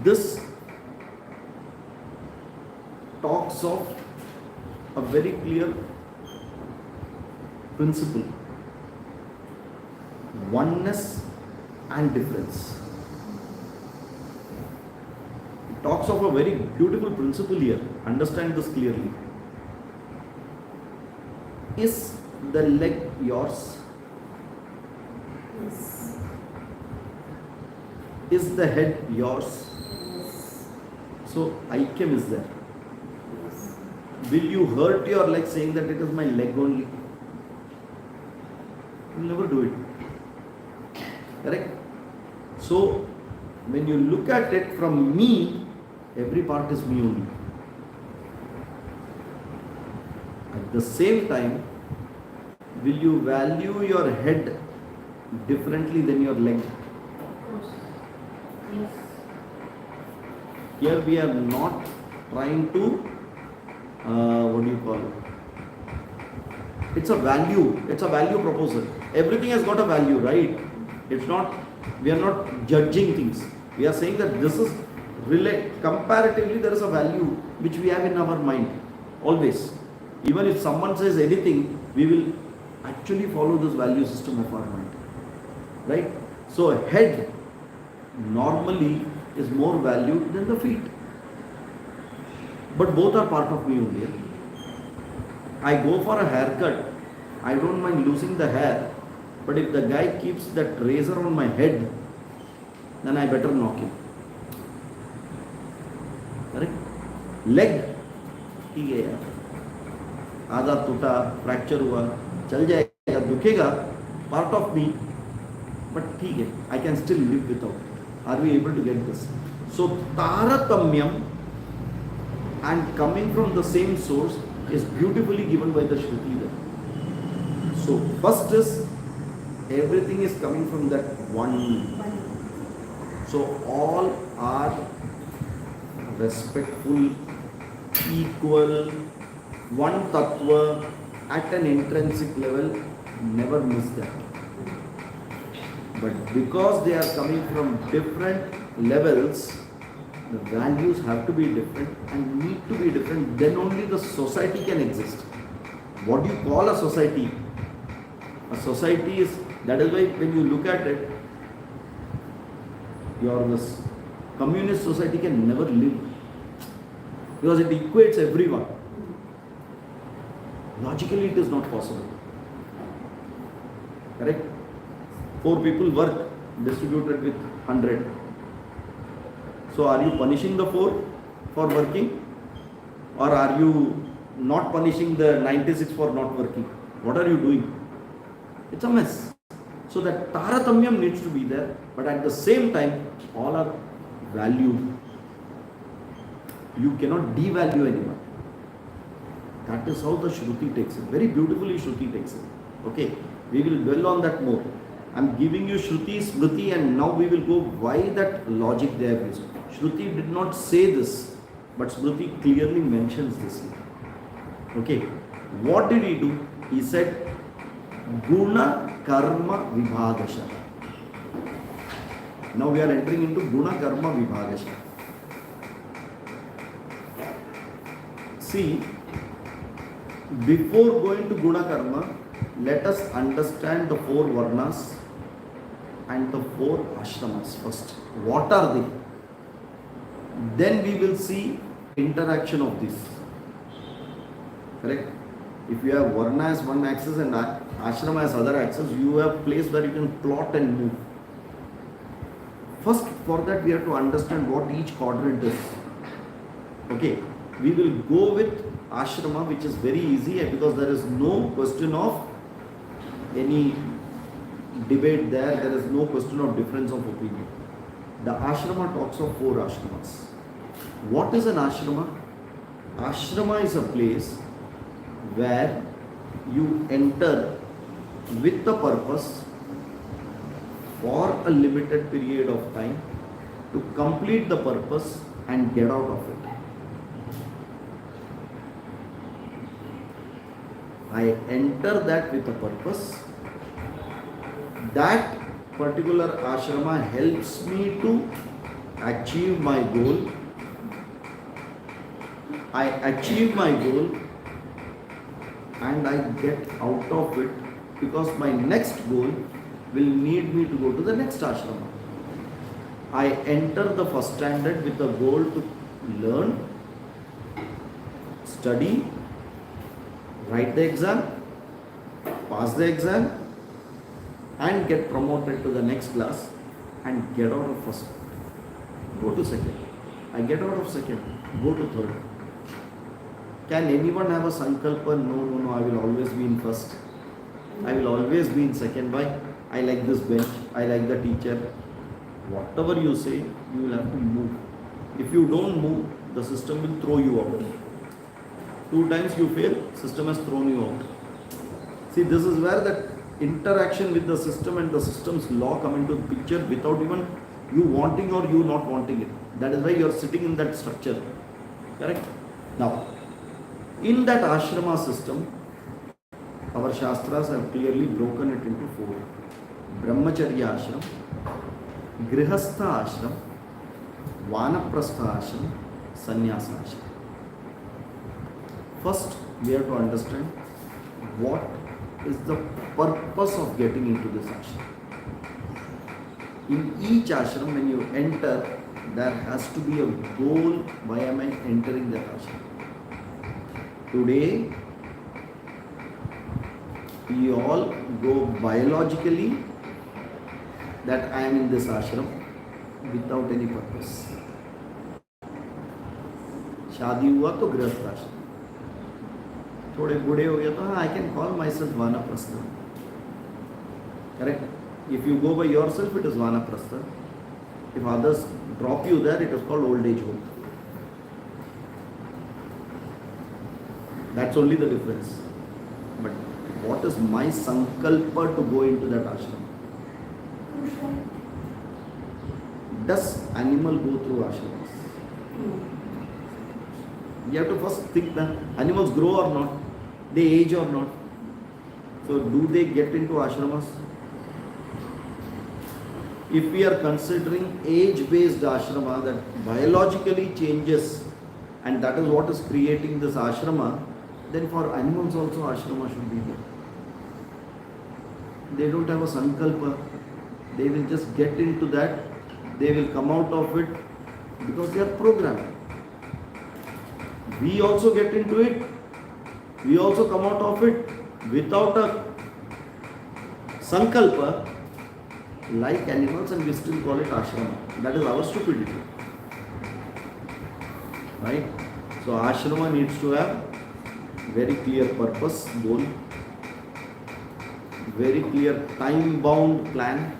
This talks of a very clear principle. Oneness and difference. It talks of a very beautiful principle here. Understand this clearly. Is the leg yours? Yes. Is the head yours? Yes. So Aikyam is there. Yes. Will you hurt your leg saying that it is my leg only? You will never do it. Correct? So when you look at it from me, every part is me only. At the same time, will you value your head differently than your leg? Yes. Here we are not trying to, what do you call it? It's a value proposal. Everything has got a value, right? It's not, we are not judging things. We are saying that this is, comparatively there is a value which we have in our mind, always. Even if someone says anything, we will actually follow this value system of our mind, right? So a head normally is more valued than the feet, but both are part of me only. I go for a haircut, I don't mind losing the hair, but if the guy keeps that razor on my head, then I better knock him. Correct? Leg, ठीक है यार, आधा टूटा, fracture हुआ, चल जाएगा, दुखेगा, part of me, but ठीक है, I can still live without. Are we able to get this? So Taratamyam and coming from the same source is beautifully given by the Shruti there. So first is everything is coming from that one. So all are respectful, equal, one tattva at an intrinsic level, never miss that. But because they are coming from different levels, the values have to be different and need to be different, then only the society can exist. What do you call a society? A society is, that is why when you look at it, this communist society can never live because it equates everyone. Logically it is not possible. Correct? 4 people work distributed with 100. So are you punishing the 4 for working, or are you not punishing the 96 for not working? What are you doing? It's a mess. So that taratamyam needs to be there, but at the same time, all are valued. You cannot devalue anyone. That is how the Shruti takes it. Very beautifully Shruti takes it. Okay, we will dwell on that more. I am giving you Shruti, Smriti, and now we will go why that logic they have used. Shruti did not say this, but Smriti clearly mentions this here. Okay, what did he do? He said, Guna Karma Vibhagasha. Now we are entering into Guna Karma Vibhagasha. See, before going to Guna Karma, let us understand the 4 Varnas and the 4 Ashramas first. What are they? Then we will see interaction of this. Correct? If you have Varna as one axis and Ashrama as other axis, you have place where you can plot and move. First, for that we have to understand what each quadrant is. Okay, we will go with Ashrama, which is very easy because there is no question of any debate there. There is no question of difference of opinion. The Ashrama talks of 4 ashramas. What is an ashrama? Ashrama is a place where you enter with the purpose for a limited period of time to complete the purpose and get out of it. I enter that with a purpose. That particular ashrama helps me to achieve my goal. I achieve my goal and I get out of it because my next goal will need me to go to the next ashrama. I enter the first standard with the goal to learn, study, write the exam, pass the exam, and get promoted to the next class and get out of first, go to second. I get out of second, go to third. Can anyone have a sankalpa? No, I will always be in first. I will always be in second. Why? I like this bench, I like the teacher. Whatever you say, you will have to move. If you don't move, the system will throw you out. 2 times you fail, system has thrown you out. See, this is where that interaction with the system and the system's law come into the picture without even you wanting or you not wanting it. That is why you are sitting in that structure. Correct? Now, in that ashrama system, our Shastras have clearly broken it into 4. Brahmacharya ashram, Grihastha ashram, Vanaprastha ashram, Sannyasa ashram. First, we have to understand what is the purpose of getting into this ashram. In each ashram, when you enter, there has to be a goal. Why am I entering that ashram? Today, we all go biologically that I am in this ashram without any purpose. शादी हुआ तो गृहस्थ आश्रम, थोड़े बूढ़े हो गया तो हाँ, I can call myself Vanaprastha. Correct? If you go by yourself, it is Vanaprastha. If others drop you there, it is called old age home. That's only the difference. But what is my sankalpa to go into that ashram? Does animal go through ashramas? You have to first think that animals grow or not, they age or not. So do they get into ashramas? If we are considering age-based ashrama that biologically changes and that is what is creating this ashrama, then for animals also ashrama should be there. They don't have a sankalpa. They will just get into that. They will come out of it because they are programmed. We also get into it. We also come out of it without a sankalpa like animals, and we still call it ashrama. That is our stupidity. Right? So ashrama needs to have very clear purpose, goal, very clear time-bound plan,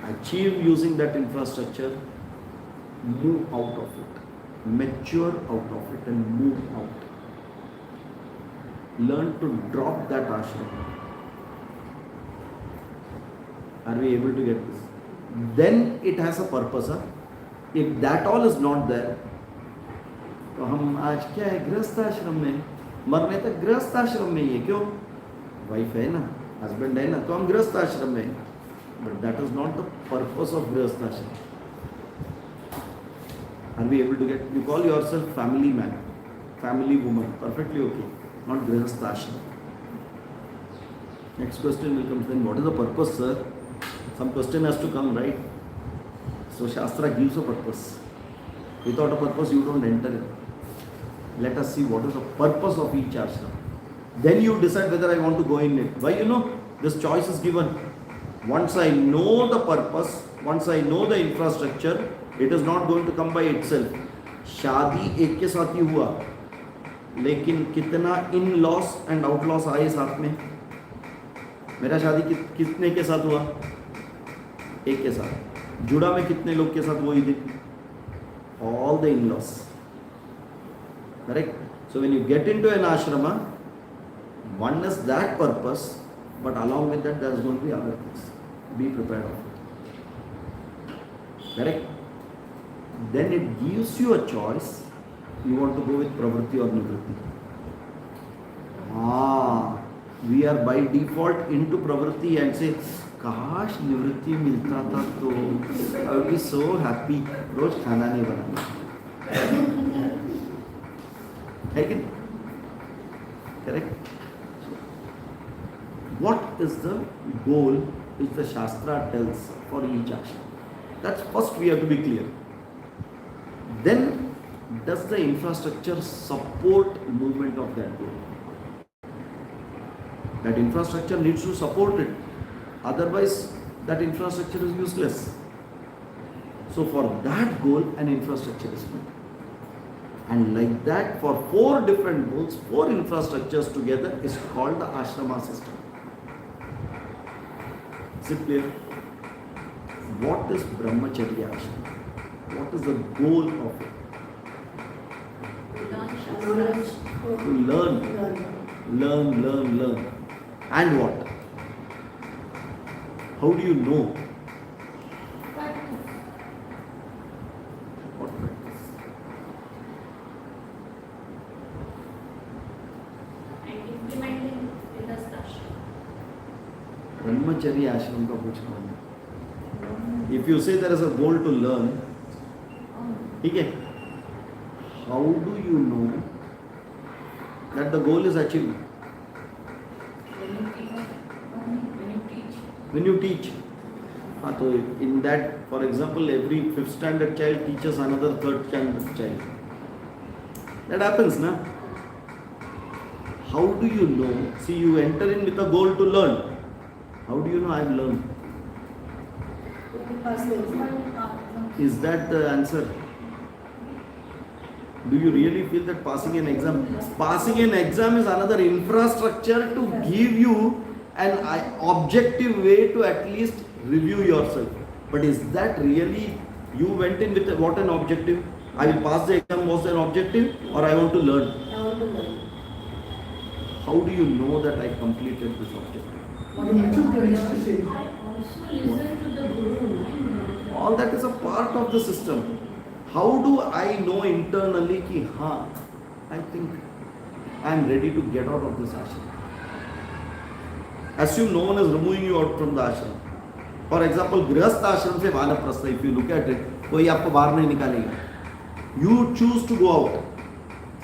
achieve using that infrastructure, move out of it, mature out of it and move out. Learn to drop that ashrama. Are we able to get this? Then it has a purpose. If that all is not there, तो हम आज क्या है गृहस्थ आश्रम में, मरने तक गृहस्थ आश्रम में ही है. क्यों? वाइफ है ना, हस्बैंड है ना, तो हम गृहस्थ आश्रम में. But that is not the purpose of गृहस्थ आश्रम. Are we able to get? You call yourself family man, family woman, perfectly okay. Not grihastha ashram. Next question will come. Then what is the purpose, sir? Some question has to come, right? So Shastra gives a purpose. Without a purpose, you don't enter it. Let us see what is the purpose of each ashram. Then you decide whether I want to go in it. Why? This choice is given. Once I know the purpose, once I know the infrastructure, it is not going to come by itself. शादी एक के साथ ही हुआ, लेकिन कितना इन loss and out loss आए साथ में. मेरा शादी कितने के साथ हुआ? एक के साथ. जुड़ा में कितने लोग के साथ वही दिन? All the in-laws. Correct? So when you get into an ashrama, one is that purpose, but along with that there is going to be other things. Be prepared of it. Correct? Then it gives you a choice. You want to go with pravritti or nivritti. We are by default into pravritti and say, काश निवृत्ति मिलता था तो I would be so happy. रोज खाना नहीं बनाना है कि? Correct? What is the goal which the Shastra tells for each action? That's first we have to be clear. Then does the infrastructure support movement of that goal? That infrastructure needs to support it. Otherwise, that infrastructure is useless. So for that goal, an infrastructure is made. And like that, for 4 different goals, 4 infrastructures together is called the ashrama system. Is it clear? What is brahmacharya ashrama? What is the goal of it? To learn. And what? How do you know? What practice? And implementing in the ashram. Brahmacharya ashram का पूछना है. If you say there is a goal to learn, ठीक है? How do you know that the goal is achieved? When you teach. So in that, for example, every 5th standard child teaches another 3rd standard child. That happens, na? How do you know? See, you enter in with a goal to learn. How do you know I have learned? Is that the answer? Do you really feel that passing an exam? Passing an exam is another infrastructure to give you an objective way to at least review yourself. But is that really, you went in with what an objective? I will pass the exam was an objective, or I want to learn? I want to learn. How do you know that I completed this objective? what You took the am I risk to say. I also listen to the Guru. All that is a part of the system. How do I know internally ki I think I am ready to get out of this ashram? Assume no one is removing you out from the ashram. For example, Grihastha ashram se Vanaprastha, if you look at it, koi aapko bahar nahi nikalega. You choose to go out.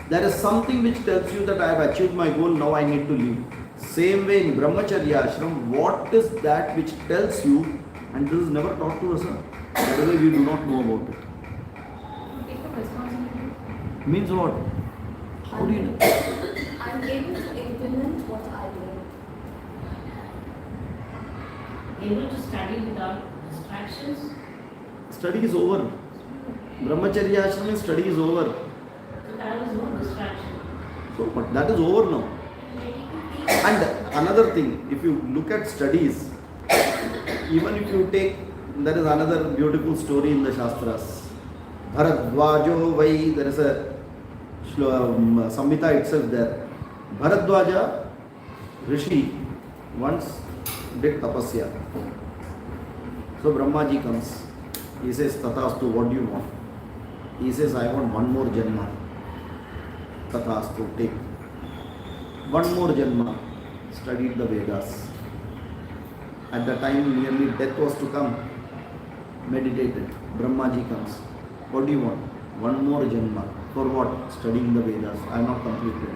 There is something which tells you that I have achieved my goal, now I need to leave. Same way in Brahmacharya ashram, what is that which tells you, and this is never taught to us, by the way, we do not know about it. Take up responsibility. Means what? How do you know? I'm able to implement what I learn. Able to study without distractions. Study is over. Brahmacharya ashram means study is over. So there was no distraction. So, but that is over now. And another thing, if you look at studies, even if you take, there is another beautiful story in the Shastras. Bharadwajo Vai, there is a Samhita itself there. Bharadwaja Rishi once did tapasya. So Brahmaji comes. He says, Tathastu, what do you want? He says, I want one more Janma. Tathastu, take. One more Janma. Studied the Vedas. At the time nearly death was to come, meditated. Brahmaji comes. What do you want? One more Janma. For what? Studying the Vedas. I have not completed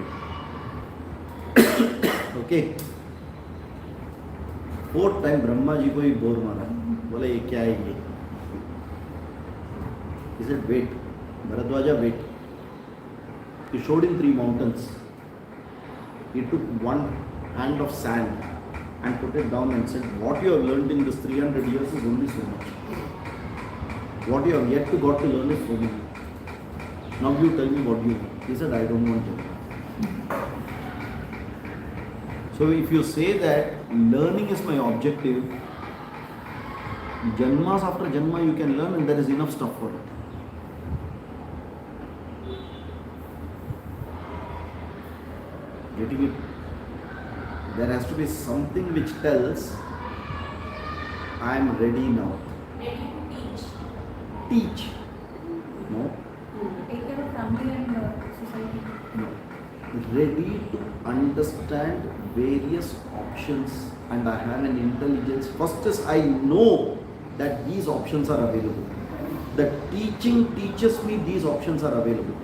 it. Okay. Fourth time Brahmaji को ही bore मारा. बोले ये क्या है ये? He said, wait. Bharadwaja, wait. He showed him 3 mountains. He took one hand of sand and put it down and said, what you have learned in this 300 years is only so much. What you have yet to got to learn is so much. Now you tell me what you want. He said, I don't want to. So if you say that learning is my objective, Janmas after Janma you can learn and there is enough stuff for it. Getting it? There has to be something which tells I am ready now. Ready to teach. Teach. No. Take care of family and society. No. Ready to understand various options and I have an intelligence. First is I know that these options are available. The teaching teaches me these options are available.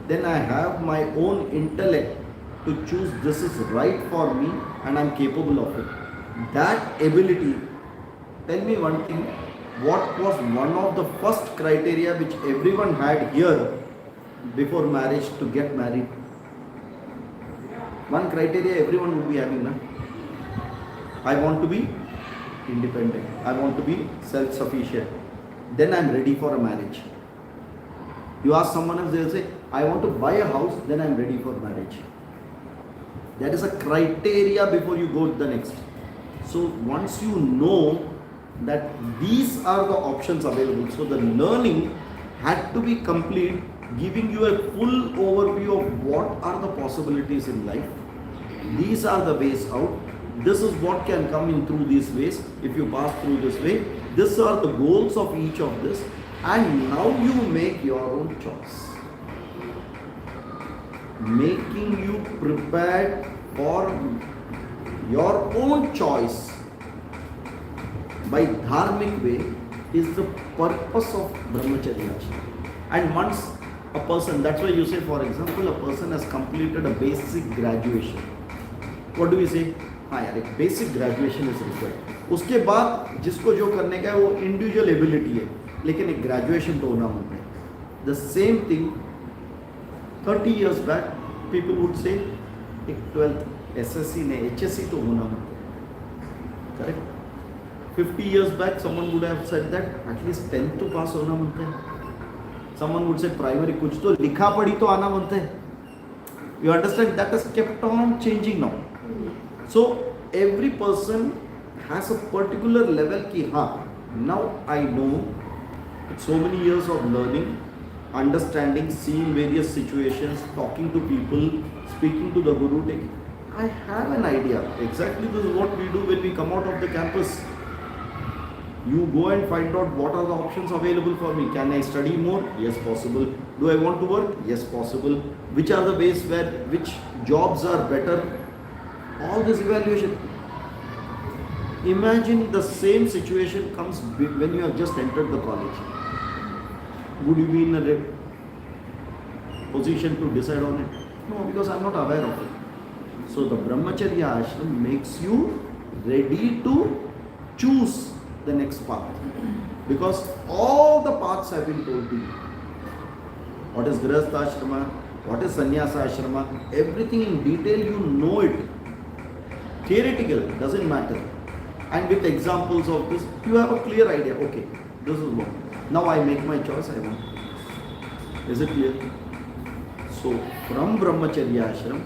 Then I have my own intellect to choose this is right for me and I am capable of it. That ability, tell me one thing, what was one of the first criteria which everyone had here before marriage to get married? One criteria everyone would be having, na? I want to be independent. I want to be self-sufficient. Then I am ready for a marriage. You ask someone else, they will say, I want to buy a house, then I am ready for marriage. That is a criteria before you go to the next. So once you know that these are the options available, so the learning had to be complete, giving you a full overview of what are the possibilities in life. These are the ways out. This is what can come in through these ways. If you pass through this way, these are the goals of each of this. And now you make your own choice. Making you prepared for your own choice by dharmic way is the purpose of brahmacharya. And once a person, that's why you say, for example, a person has completed a basic graduation. What do we say? हाँ यार, एक basic graduation is required. उसके बाद जिसको जो करने का है वो individual ability है, लेकिन एक graduation तो होना होता है. The same thing 30 years back people would say एक 12th SSC ने HSC तो होना होता है. Correct? 50 years back someone would have said that at least 10th तो pass होना होता है. Someone would say primary कुछ तो लिखा पढ़ी तो आना होता है. You understand? That has kept on changing now. So every person has a particular level ki now I know so many years of learning, understanding, seeing various situations, talking to people, speaking to the Guru, I have an idea. Exactly this is what we do when we come out of the campus. You go and find out what are the options available for me. Can I study more? Yes, possible. Do I want to work? Yes, possible. Which are the ways which jobs are better? All this evaluation. Imagine the same situation comes when you have just entered the college. Would you be in a position to decide on it? No, because I am not aware of it. So the Brahmacharya ashram makes you ready to choose the next path. Because all the paths have been told to you. What is Grihastha ashrama? What is Sannyasa ashrama? Everything in detail you know it. Theoretical, doesn't matter. And with examples of this, you have a clear idea. Okay, this is what. Now I make my choice, I want. Is it clear? So from Brahmacharya ashram,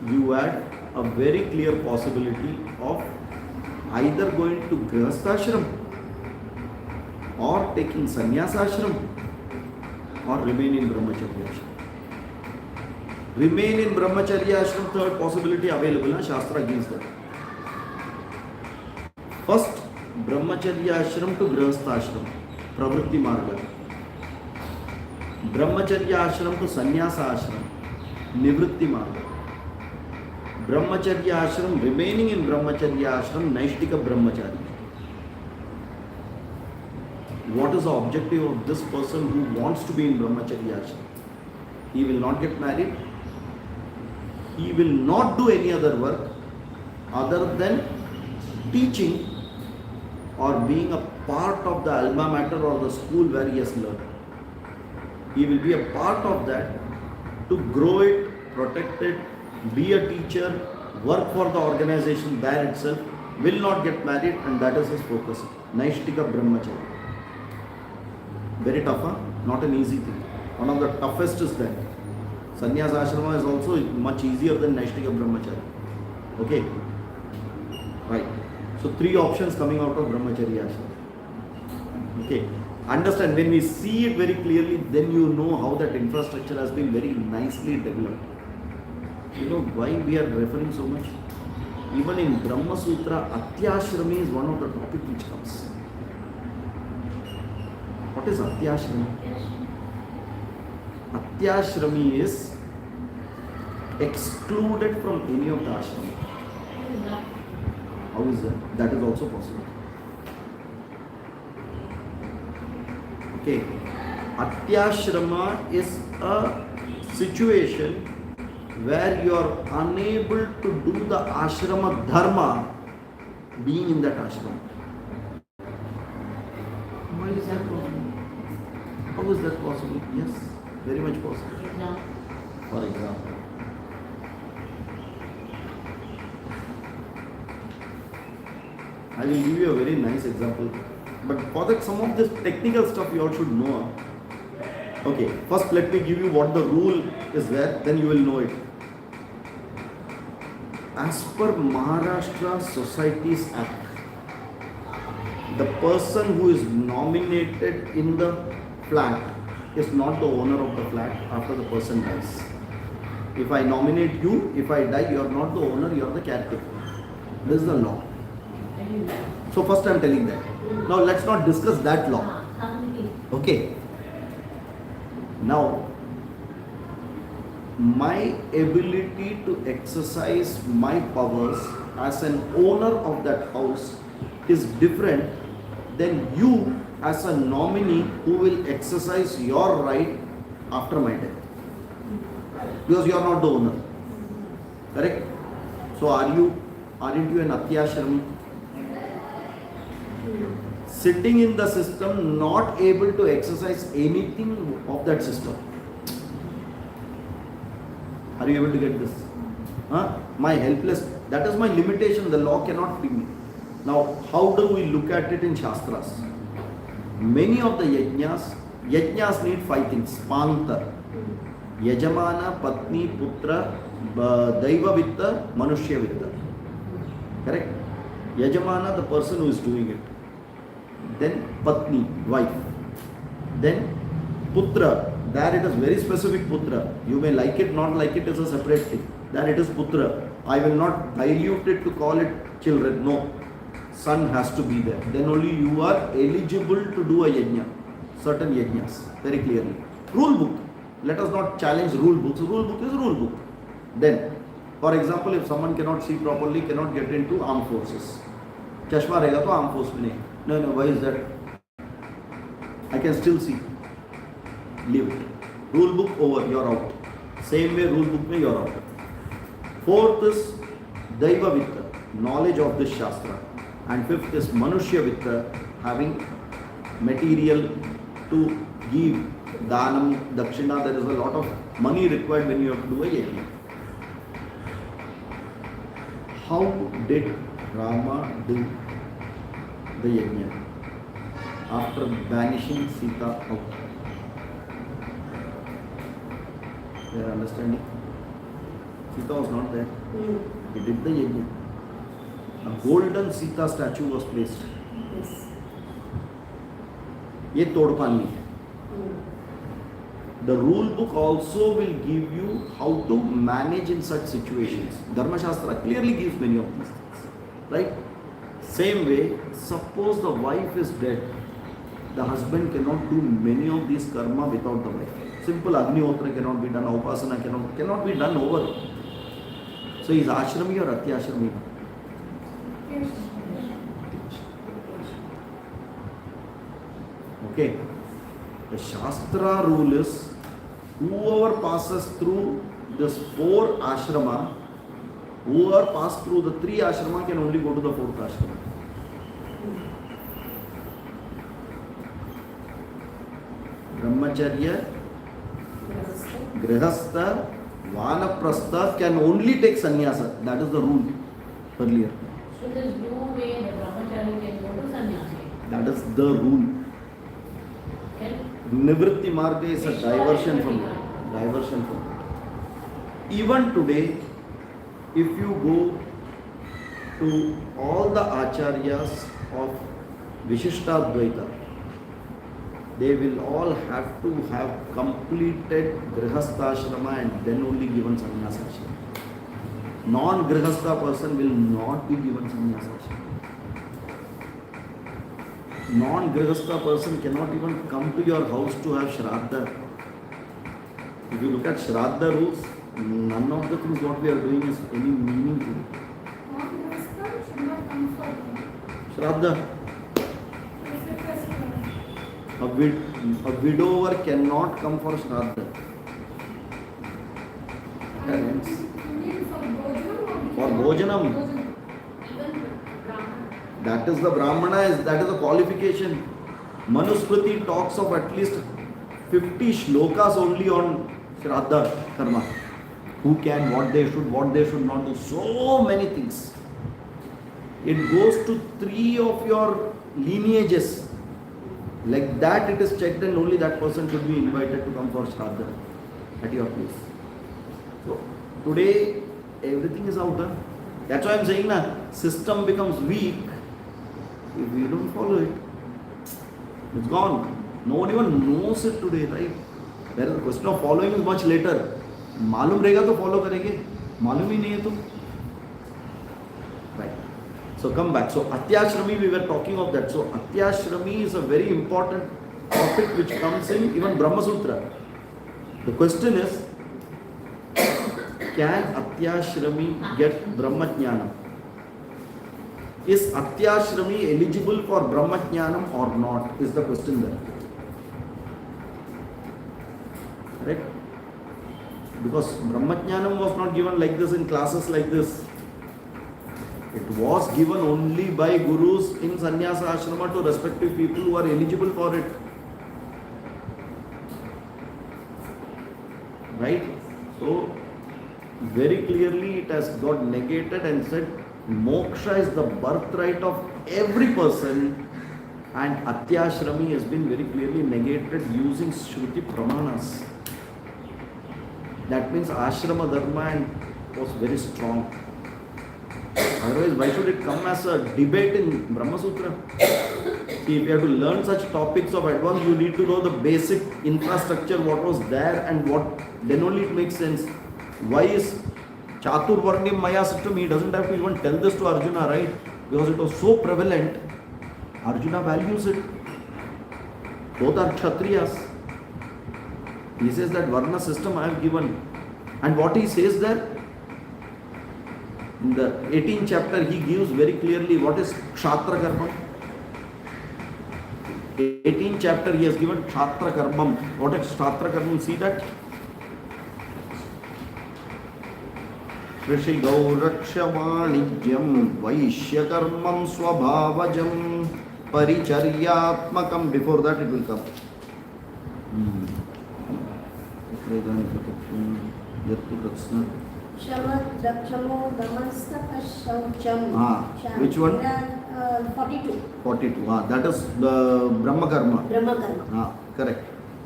you had a very clear possibility of either going to Grihastha ashram or taking Sannyasa ashram or remain in Brahmacharya ashram. Remain in Brahmacharya ashram, third possibility available, Shastra gives that. First, Brahmacharya ashram to Grihastha ashram, Pravritti Marga. Brahmacharya ashram to Sannyasa ashram, Nivritti Marga. Brahmacharya ashram, remaining in Brahmacharya ashram, Naishtika Brahmachari. What is the objective of this person who wants to be in Brahmacharya ashram? He will not get married. He will not do any other work other than teaching or being a part of the alma mater or the school where he has learned. He will be a part of that to grow it, protect it, be a teacher, work for the organization there itself, will not get married, and that is his focus. Naishtika Brahmacharya. Very tough, huh? Not an easy thing. One of the toughest is that. Sannyasa ashrama is also much easier than Naishtika Brahmacharya. Okay? Right. So 3 options coming out of Brahmacharya ashram. Okay? Understand, when we see it very clearly, then you know how that infrastructure has been very nicely developed. You know why we are referring so much? Even in Brahma Sutra, Atyashrami is one of the topic which comes. What is Atyashrami? Atyashrami is excluded from any of the ashrama. How is that? That is also possible. Okay. Atyashrama is a situation where you are unable to do the ashrama dharma being in that ashrama. Why is that possible? How is that possible? Yes, very much possible. For example, I will give you a very nice example. But for that, some of this technical stuff you all should know. Okay, first let me give you what the rule is there, then you will know it. As per Maharashtra Societies Act, the person who is nominated in the flat is not the owner of the flat after the person dies. If I nominate you, if I die, you are not the owner, you are the caretaker. This is the law. So first I am telling that. Now let's not discuss that law. Okay. Now, my ability to exercise my powers as an owner of that house is different than you as a nominee who will exercise your right after my death. Because you are not the owner. Correct? So aren't you an Atyashrami? Sitting in the system, not able to exercise anything of that system. Are you able to get this? My helpless, that is my limitation, the law cannot free me. Now, how do we look at it in Shastras? Many of the yajnas need 5 things. Panta, Yajamana, Patni, Putra, Daiva Vitta, Manushya Vitta. Correct? Yajamana, the person who is doing it. Then Patni, wife. Then Putra, there it is very specific Putra. You may like it, not like it is a separate thing. There it is Putra. I will not dilute it to call it children. No. Son has to be there. Then only you are eligible to do a yajna. Certain yajnas. Very clearly. Rule book. Let us not challenge rule books. Rule book is rule book. Then, for example, if someone cannot see properly, cannot get into armed forces. Chashma रहेगा तो armed force में नहीं. No, why is that? I can still see. Leave it. Rule book over, you're out. Same way rule book में you're out. Fourth is Daiva Vitta, knowledge of this Shastra. And fifth is Manushya Vitta, having material to give Danam, Dakshina. There is a lot of money required when you have to do a yajna. How did Rama do the yajna after banishing Sita out? They are understanding? Sita was not there. He did the yajna. A golden Sita statue was placed. Yes. ये तोड़पानी है. The rule book also will give you how to manage in such situations. Dharma Shastra clearly gives many of these things. Right? Same way, suppose the wife is dead, the husband cannot do many of these karma without the wife. Simple Agnihotra cannot be done, Upasana cannot be done over. So is ashrami or atyashrami? Okay. The Shastra rule is whoever passes through this 4 ashrama, whoever passed through the 3 ashrama can only go to the 4th ashrama. Brahmacharya, Grihastha, Vanaprastha can only take sannyasa. That is the rule earlier. So there is no way the brahmachari can go to sannyasi. That is the rule. Nivritti marga is a diversion from that. Diversion from that. Even today, if you go to all the acharyas of Vishishtadvaita, they will all have to have completed Grihastha and then only given sannyasa. Non-Grihastha person will not be given sannyasa. Non-Grihastha person cannot even come to your house to have Shraddha. If you look at Shraddha rules, none of the things what we are doing is any meaningful. Shraddha. A widower cannot come for Shraddha. For Bhojanam. That is the Brahmana, that is the qualification. Manusmriti talks of at least 50 shlokas only on Shraddha Karma. Who can, what they should not do. So many things. It goes to 3 of your lineages. Like that it is checked and only that person should be invited to come for Shraddha at your place. So today everything is out. That's why I am saying system becomes weak if we don't follow it. It's gone. No one even knows it today, right? Whereas the question of following is much later. मालूम रहेगा तो follow करेंगे. मालूम ही नहीं है तो. Right. So come back. So Atyashrami, we were talking of that. So Atyashrami is a very important topic which comes in even Brahma Sutra. The question is, can Atyashrami get Brahmajnanam? Is Atyashrami eligible for Brahmajnanam or not? Is the question there. Correct? Because Brahmajnanam was not given like this in classes like this. It was given only by gurus in sannyasa ashrama to respective people who are eligible for it. Right? So, very clearly it has got negated and said moksha is the birthright of every person, and Atyashrami has been very clearly negated using Shruti Pramanas. That means ashrama dharma was very strong. Otherwise, why should it come as a debate in Brahma Sutra? See, if you have to learn such topics of advance, you need to know the basic infrastructure, what was there and what, then only it makes sense. Why is Chaturvarnyam Maya system, he doesn't have to even tell this to Arjuna, right? Because it was so prevalent. Arjuna values it. Both are Kshatriyas. He says that Varna system I have given. And what he says there? In the 18th chapter, he gives very clearly what is Kshatra Karma. 18th chapter, he has given Kshatra Karmam. What is Kshatra Karmam? See that? Rishi Gaurakshavanidyam Vaishyakarmam Swabhavajam Paricharyatmakam. Before that, it will come. Which one? 42. 42. That is the Brahma Karma. Brahma Karma. Correct.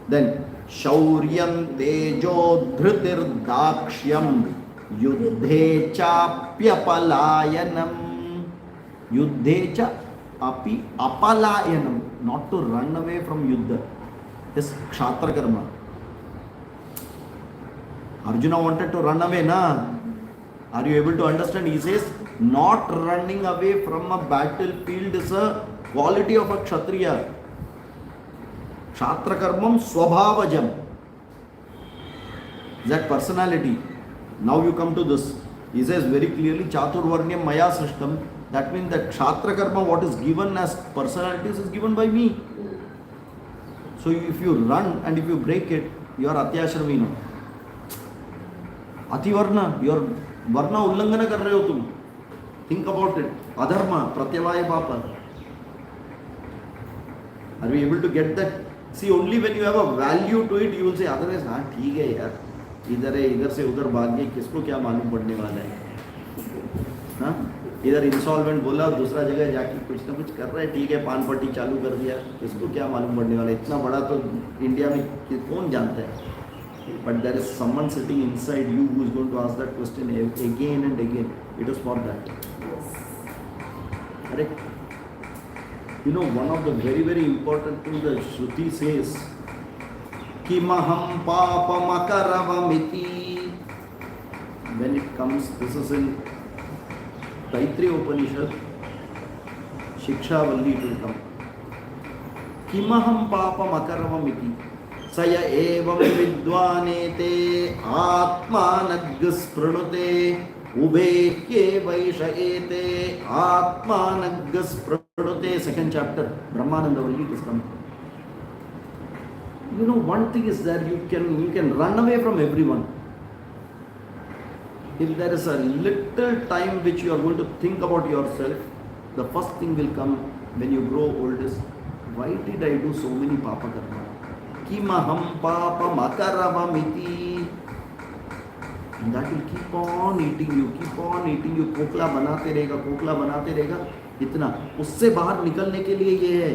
Then Shauryam Tejo Dhritir Dakshyam Yuddhe Chapyapalayanam. Yuddhe cha api apalayanam. Not to run away from Yuddha. This Kshatra Karma. Arjuna wanted to run away, na? Are you able to understand? He says, not running away from a battlefield is a quality of a Kshatriya. Kshatra Karmam Swabhavajam. That personality. Now you come to this. He says very clearly, Chaturvarnyam Maya system. That means that Kshatra Karma, what is given as personalities, is given by me. So if you run and if you break it, you are Atyashramina. Ativarna, you are Varna Ullangana kar rahe ho tum. Think about it. Adharma, Pratyavaya Papa. Are we able to get that? See, only when you have a value to it, you will say, otherwise, हाँ ठीक है यार, इधर है, इधर से उधर भाग गए, किसको क्या मालूम पड़ने वाला है? हाँ, इधर इंसॉल्वेंट बोला, दूसरा जगह जाके कुछ ना कुछ कर रहा है, ठीक है, पान पट्टी चालू कर दिया, किसको क्या मालूम पड़ने वाला है? इतना बड़ा तो इंडिया में कौन जानता है? But there is someone sitting inside you who is going to ask that question again and again. It is for that. Correct? You know, one of the very, very important things that Shruti says, Kimaham papam akaravamiti. When it comes, this is in Taittiriya Upanishad, Shikshavalli it will come. Kimaham papam akaravamiti. Saya evam vidvanete atmanaggaspranute ubhekye vaishayete atmanaggaspranute. Second chapter, Brahmananda Valli is coming. You know, one thing is that you can run away from everyone. If there is a little time which you are going to think about yourself, the first thing will come when you grow old is, why did I do so many papa karma? Kimaham papam akaravamiti. And that will keep on eating you. खोखला बनाते रहेगा इतना. उससे बाहर निकलने के लिए ये है.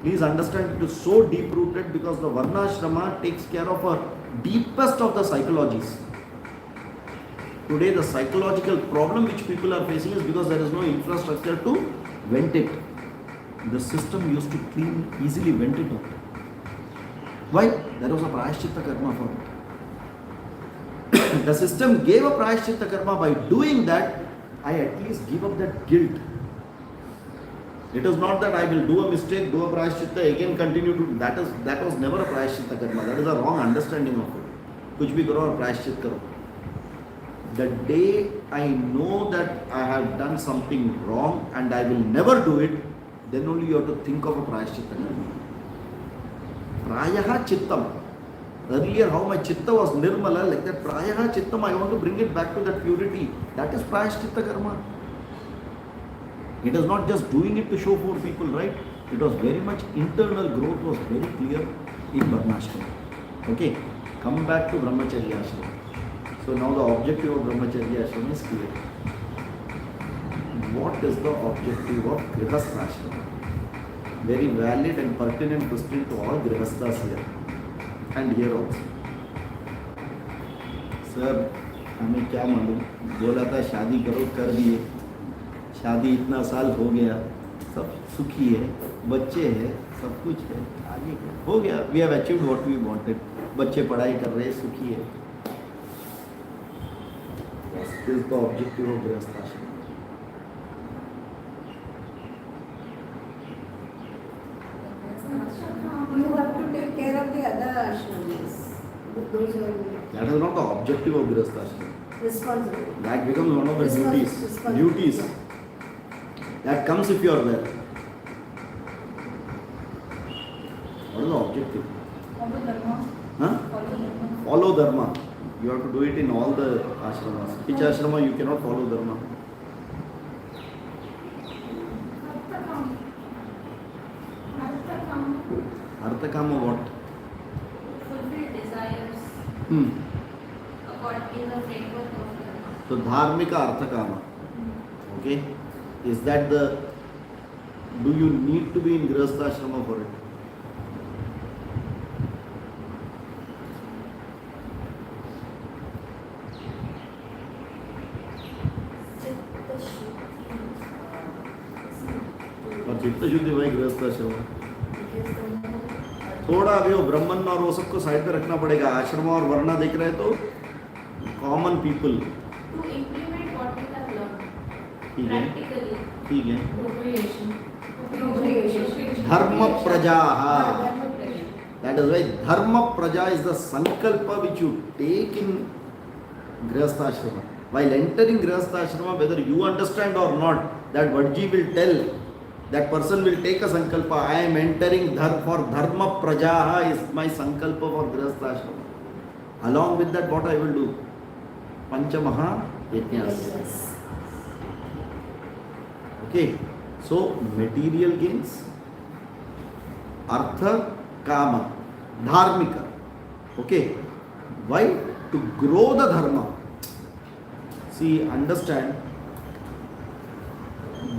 Please understand, it is so deep rooted because the Varnashrama takes care of a deepest of the psychologies. Today the psychological problem which people are facing is because there is no infrastructure to vent it. The system used to easily vent it out. Why? There was a prayashchitta karma for it. The system gave a prayashchitta karma. By doing that, I at least give up that guilt. It is not that I will do a mistake, do a prayashchitta, again continue to do. That was never a prayashchitta karma. That is a wrong understanding of it. Kuch bhi karo aur prayashchit karo. The day I know that I have done something wrong and I will never do it, then only you have to think of a prayashchitta karma. Prayaha chittam. Earlier how my chitta was nirmala, like that prayaha chittam, I want to bring it back to that purity. That is prayashchitta karma. It is not just doing it to show for people, right? It was very much internal growth was very clear in Varnashrama. Okay, come back to Brahmacharya Ashrama. So now the objective of Brahmacharya Ashrama is clear. What is the objective of Grihastha Ashrama? Very valid and pertinent question to all Grihasthas here and here also. Sir, हमें क्या मालूम, बोला था शादी करो, कर दिए, शादी इतना साल हो गया, सब सुखी है, बच्चे हैं, सब कुछ है, आगे हो गया, we have achieved what we wanted, बच्चे पढ़ाई कर रहे, सुखी है. Yes. This is the objective of Grihastha Ashrama. You have to take care of the other ashrams. Those who are That is not the objective of Grihastha Ashrama. responsible. That becomes one of the Responsible. duties. That comes if you are there. What is the objective? Follow dharma. Huh? Follow dharma. Follow dharma. You have to do it in all the ashramas. Which ashrama you cannot follow dharma? Arthakama what? Fulfill desires according in the framework of dharma. So dharmika arthakama. Okay? Is that the... Do you need to be in Grihastha ashrama for it? और चित्त शुद्धि भाई गृहस्थ आश्रम थोड़ा अभी वो ब्राह्मण और वो सबको साइड पे रखना पड़ेगा. आश्रम और वर्ण देख रहे हैं तो common people. To implement what we have learned ठीक है practically. ठीक है. Procreation. धर्म प्रजा. That is why dharma praja is the sankalpa which you take in grihastha ashrama. While entering grihastha ashrama, whether you understand or not, that Vadji will tell. That person will take a sankalpa. I am entering for dharma praja is my sankalpa for grihastha ashrama. Along with that, what I will do? Panchamaha yajnas. Yes. Okay. So material gains, artha, kama, dharmika. Okay. Why? To grow the dharma. See, understand.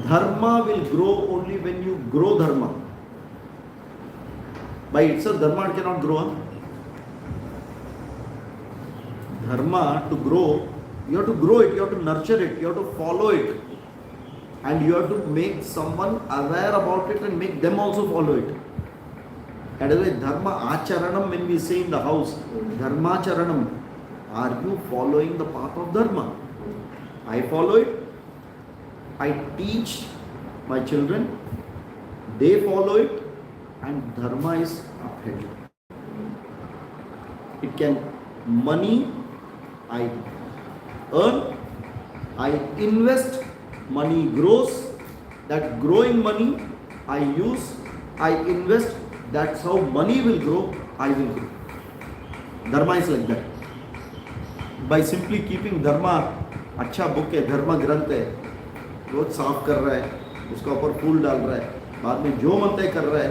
Dharma will grow only when you grow dharma. By itself, dharma cannot grow. Huh? Dharma to grow, you have to grow it, you have to nurture it, you have to follow it. And you have to make someone aware about it and make them also follow it. That is why dharma acharanam, when we say in the house, dharma charanam, are you following the path of dharma? I follow it. I teach my children, they follow it, and dharma is upheld. It can, money I earn, I invest, money grows, that growing money I use, I invest, that's how money will grow, I will grow. Dharma is like that. By simply keeping dharma, अच्छा book है, धर्म ग्रंथ है, रोज साफ कर रहा है, उसका ऊपर फूल डाल रहा है, बाद में जो मन तय कर रहा है,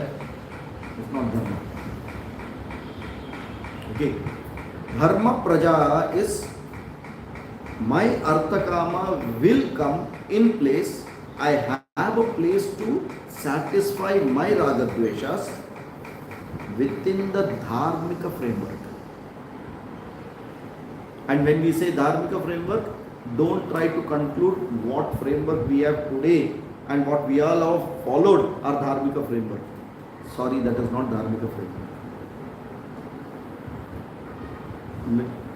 it's not dharma. Okay. Dharma praja is my arthakama will come in place. I have a place to satisfy my raga dveshas within the dharmika framework. And when we say dharmika framework, don't try to conclude what framework we have today and what we all have followed are dharmika framework. Sorry, that is not dharmika framework.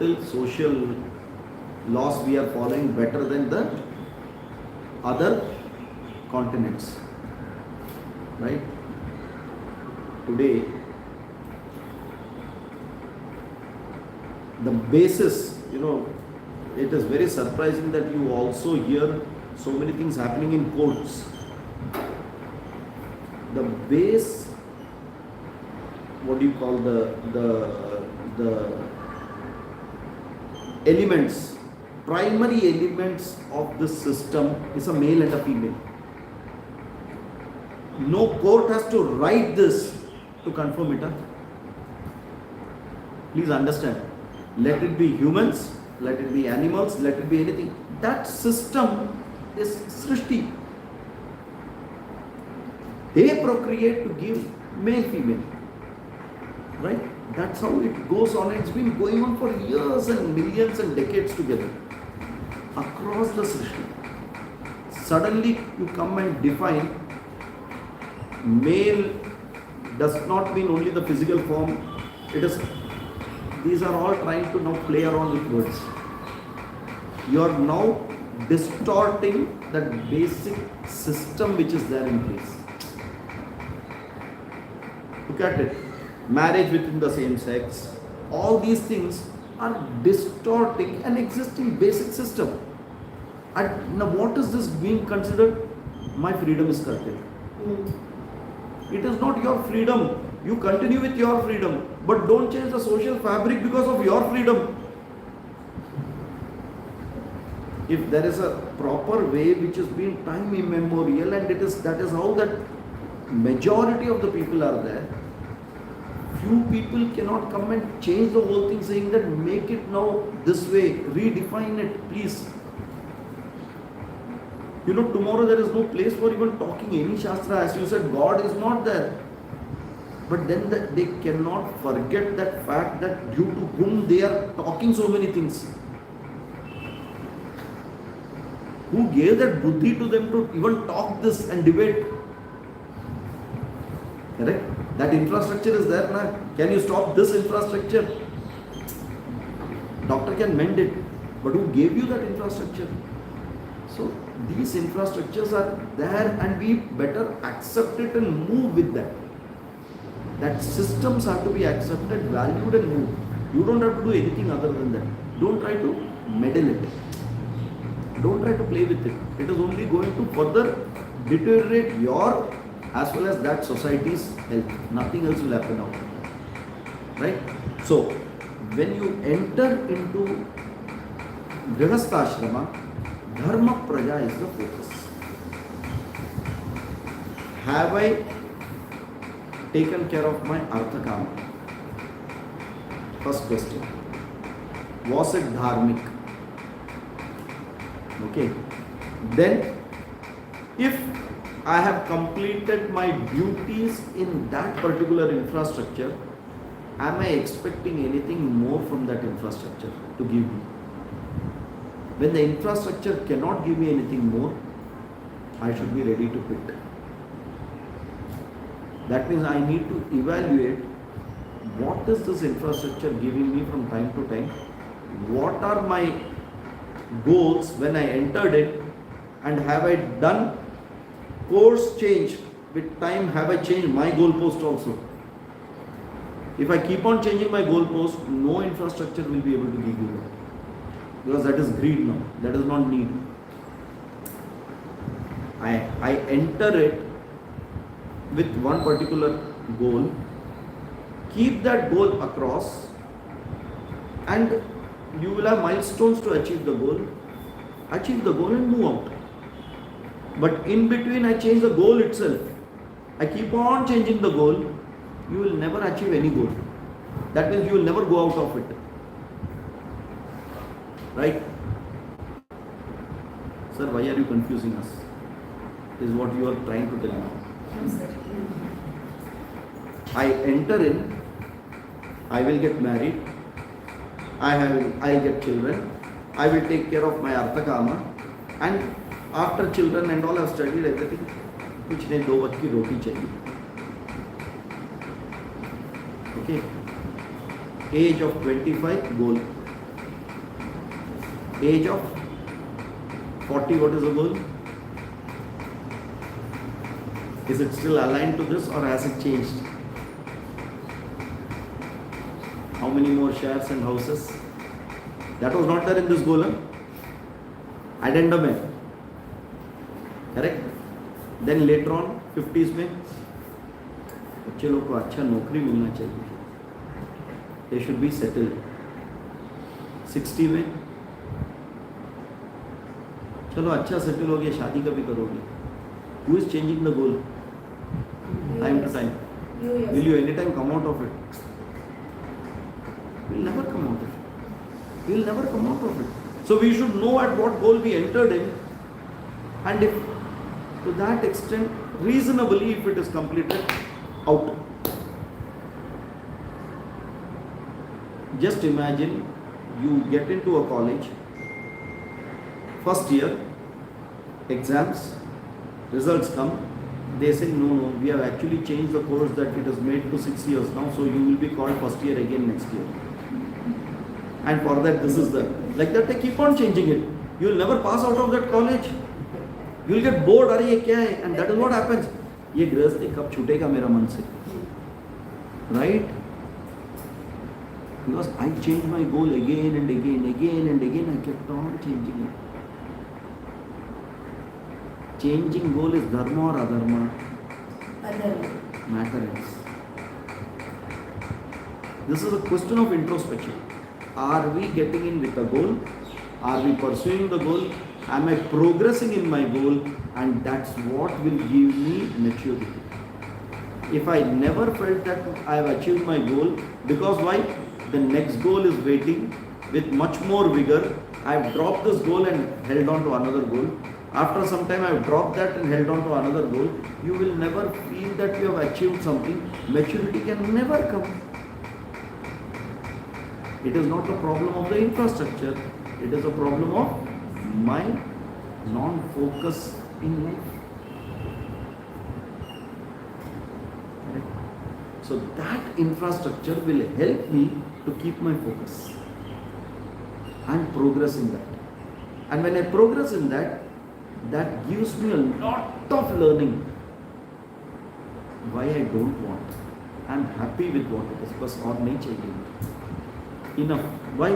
Little social laws we are following better than the other continents. Right? Today, the basis, it is very surprising that you also hear so many things happening in courts. The base, what do you call the elements, primary elements of this system is a male and a female. No court has to write this to confirm it. Huh? Please understand. Let it be humans, let it be animals, let it be anything. That system is Srishti. They procreate to give male, female. Right? That's how it goes on. It's been going on for years and millions and decades together. Across the Srishti. Suddenly you come and define male does not mean only the physical form. It is. These are all trying to now play around with words. you are now distorting that basic system which is there in place. Look at it. Marriage within the same sex, all these things are distorting an existing basic system. And now what is this being considered? My freedom is curtailed. It is not your freedom. You continue with your freedom, but don't change the social fabric because of your freedom. If there is a proper way which has been time immemorial, and that is how that majority of the people are there, few people cannot come and change the whole thing, saying that make it now this way, redefine it, please. You know, tomorrow there is no place for even talking any Shastra. As you said, God is not there. But then they cannot forget that fact that due to whom they are talking so many things. Who gave that buddhi to them to even talk this and debate? Correct? That infrastructure is there now. Can you stop this infrastructure? Doctor can mend it. But who gave you that infrastructure? So these infrastructures are there, and we better accept it and move with that. That systems have to be accepted, valued and moved. You don't have to do anything other than that. Don't try to meddle it. Don't try to play with it. It is only going to further deteriorate your as well as that society's health. Nothing else will happen out. Right? So, when you enter into Grihastha Dharma Praja is the focus. Have I taken care of my Artha Kama? First question. Was it dharmic? Okay. Then, if I have completed my duties in that particular infrastructure, am I expecting anything more from that infrastructure to give me? When the infrastructure cannot give me anything more, I should be ready to quit. That means I need to evaluate what is this infrastructure giving me from time to time, what are my goals when I entered it, and have I done course change with time, have I changed my goalpost also? If I keep on changing my goalpost, no infrastructure will be able to give you that. Because that is greed now, that is not need. I enter it with one particular goal, keep that goal across, and you will have milestones to achieve the goal and move out. But in between I change the goal itself. I keep on changing the goal, you will never achieve any goal. That means you will never go out of it. Right? Sir, why are you confusing us? Is what you are trying to tell me. No, sir. I enter in, I will get married, I'll get children, I will take care of my Artha Kama, and after children and all, I have studied everything. कुछ नहीं, 2 वक्त की रोटी चाहिए. Okay. Age of 25, goal. Age of 40, what is the goal? Is it still aligned to this or has it changed? How many more shares and houses? That was not there in this goal. Addendum hai. Correct? Then later on 50s में बच्चे लोग को अच्छा नौकरी मिलना चाहिए. They should be settled. 60 में चलो अच्छा सेटल हो गया, शादी कभी करोगे? Who is changing the goal? Time to time. Will you anytime come out of it? You will never come out of it. You will never come out of it. So we should know at what goal we entered in, and if to that extent, reasonably, if it is completed, out. Just imagine you get into a college, first year, exams, results come, they say no, we have actually changed the course that it is made to 6 years now, so you will be called first year again next year. And for that, this is the, like that they keep on changing it. You will never pass out of that college. You will get bored. अरे ये क्या है? And that is what happens. ये गृहस्थी कब छूटेगा मेरा मन से? Right? Because I changed my goal again and again. I kept on changing it. Changing goal is dharma or adharma? Other. Matter is. This is a question of introspection. Are we getting in with a goal? Are we pursuing the goal? Am I progressing in my goal? And that's what will give me maturity. If I never felt that I have achieved my goal, because why? The next goal is waiting with much more vigor. I have dropped this goal and held on to another goal. After some time I have dropped that and held on to another goal. You will never feel that you have achieved something. Maturity can never come. It is not a problem of the infrastructure. It is a problem of my non-focus in life. Right? So that infrastructure will help me to keep my focus and progress in that. And when I progress in that, that gives me a lot of learning. Why I don't want. I am happy with what it is. बस और नहीं चाहिए. Enough. Why?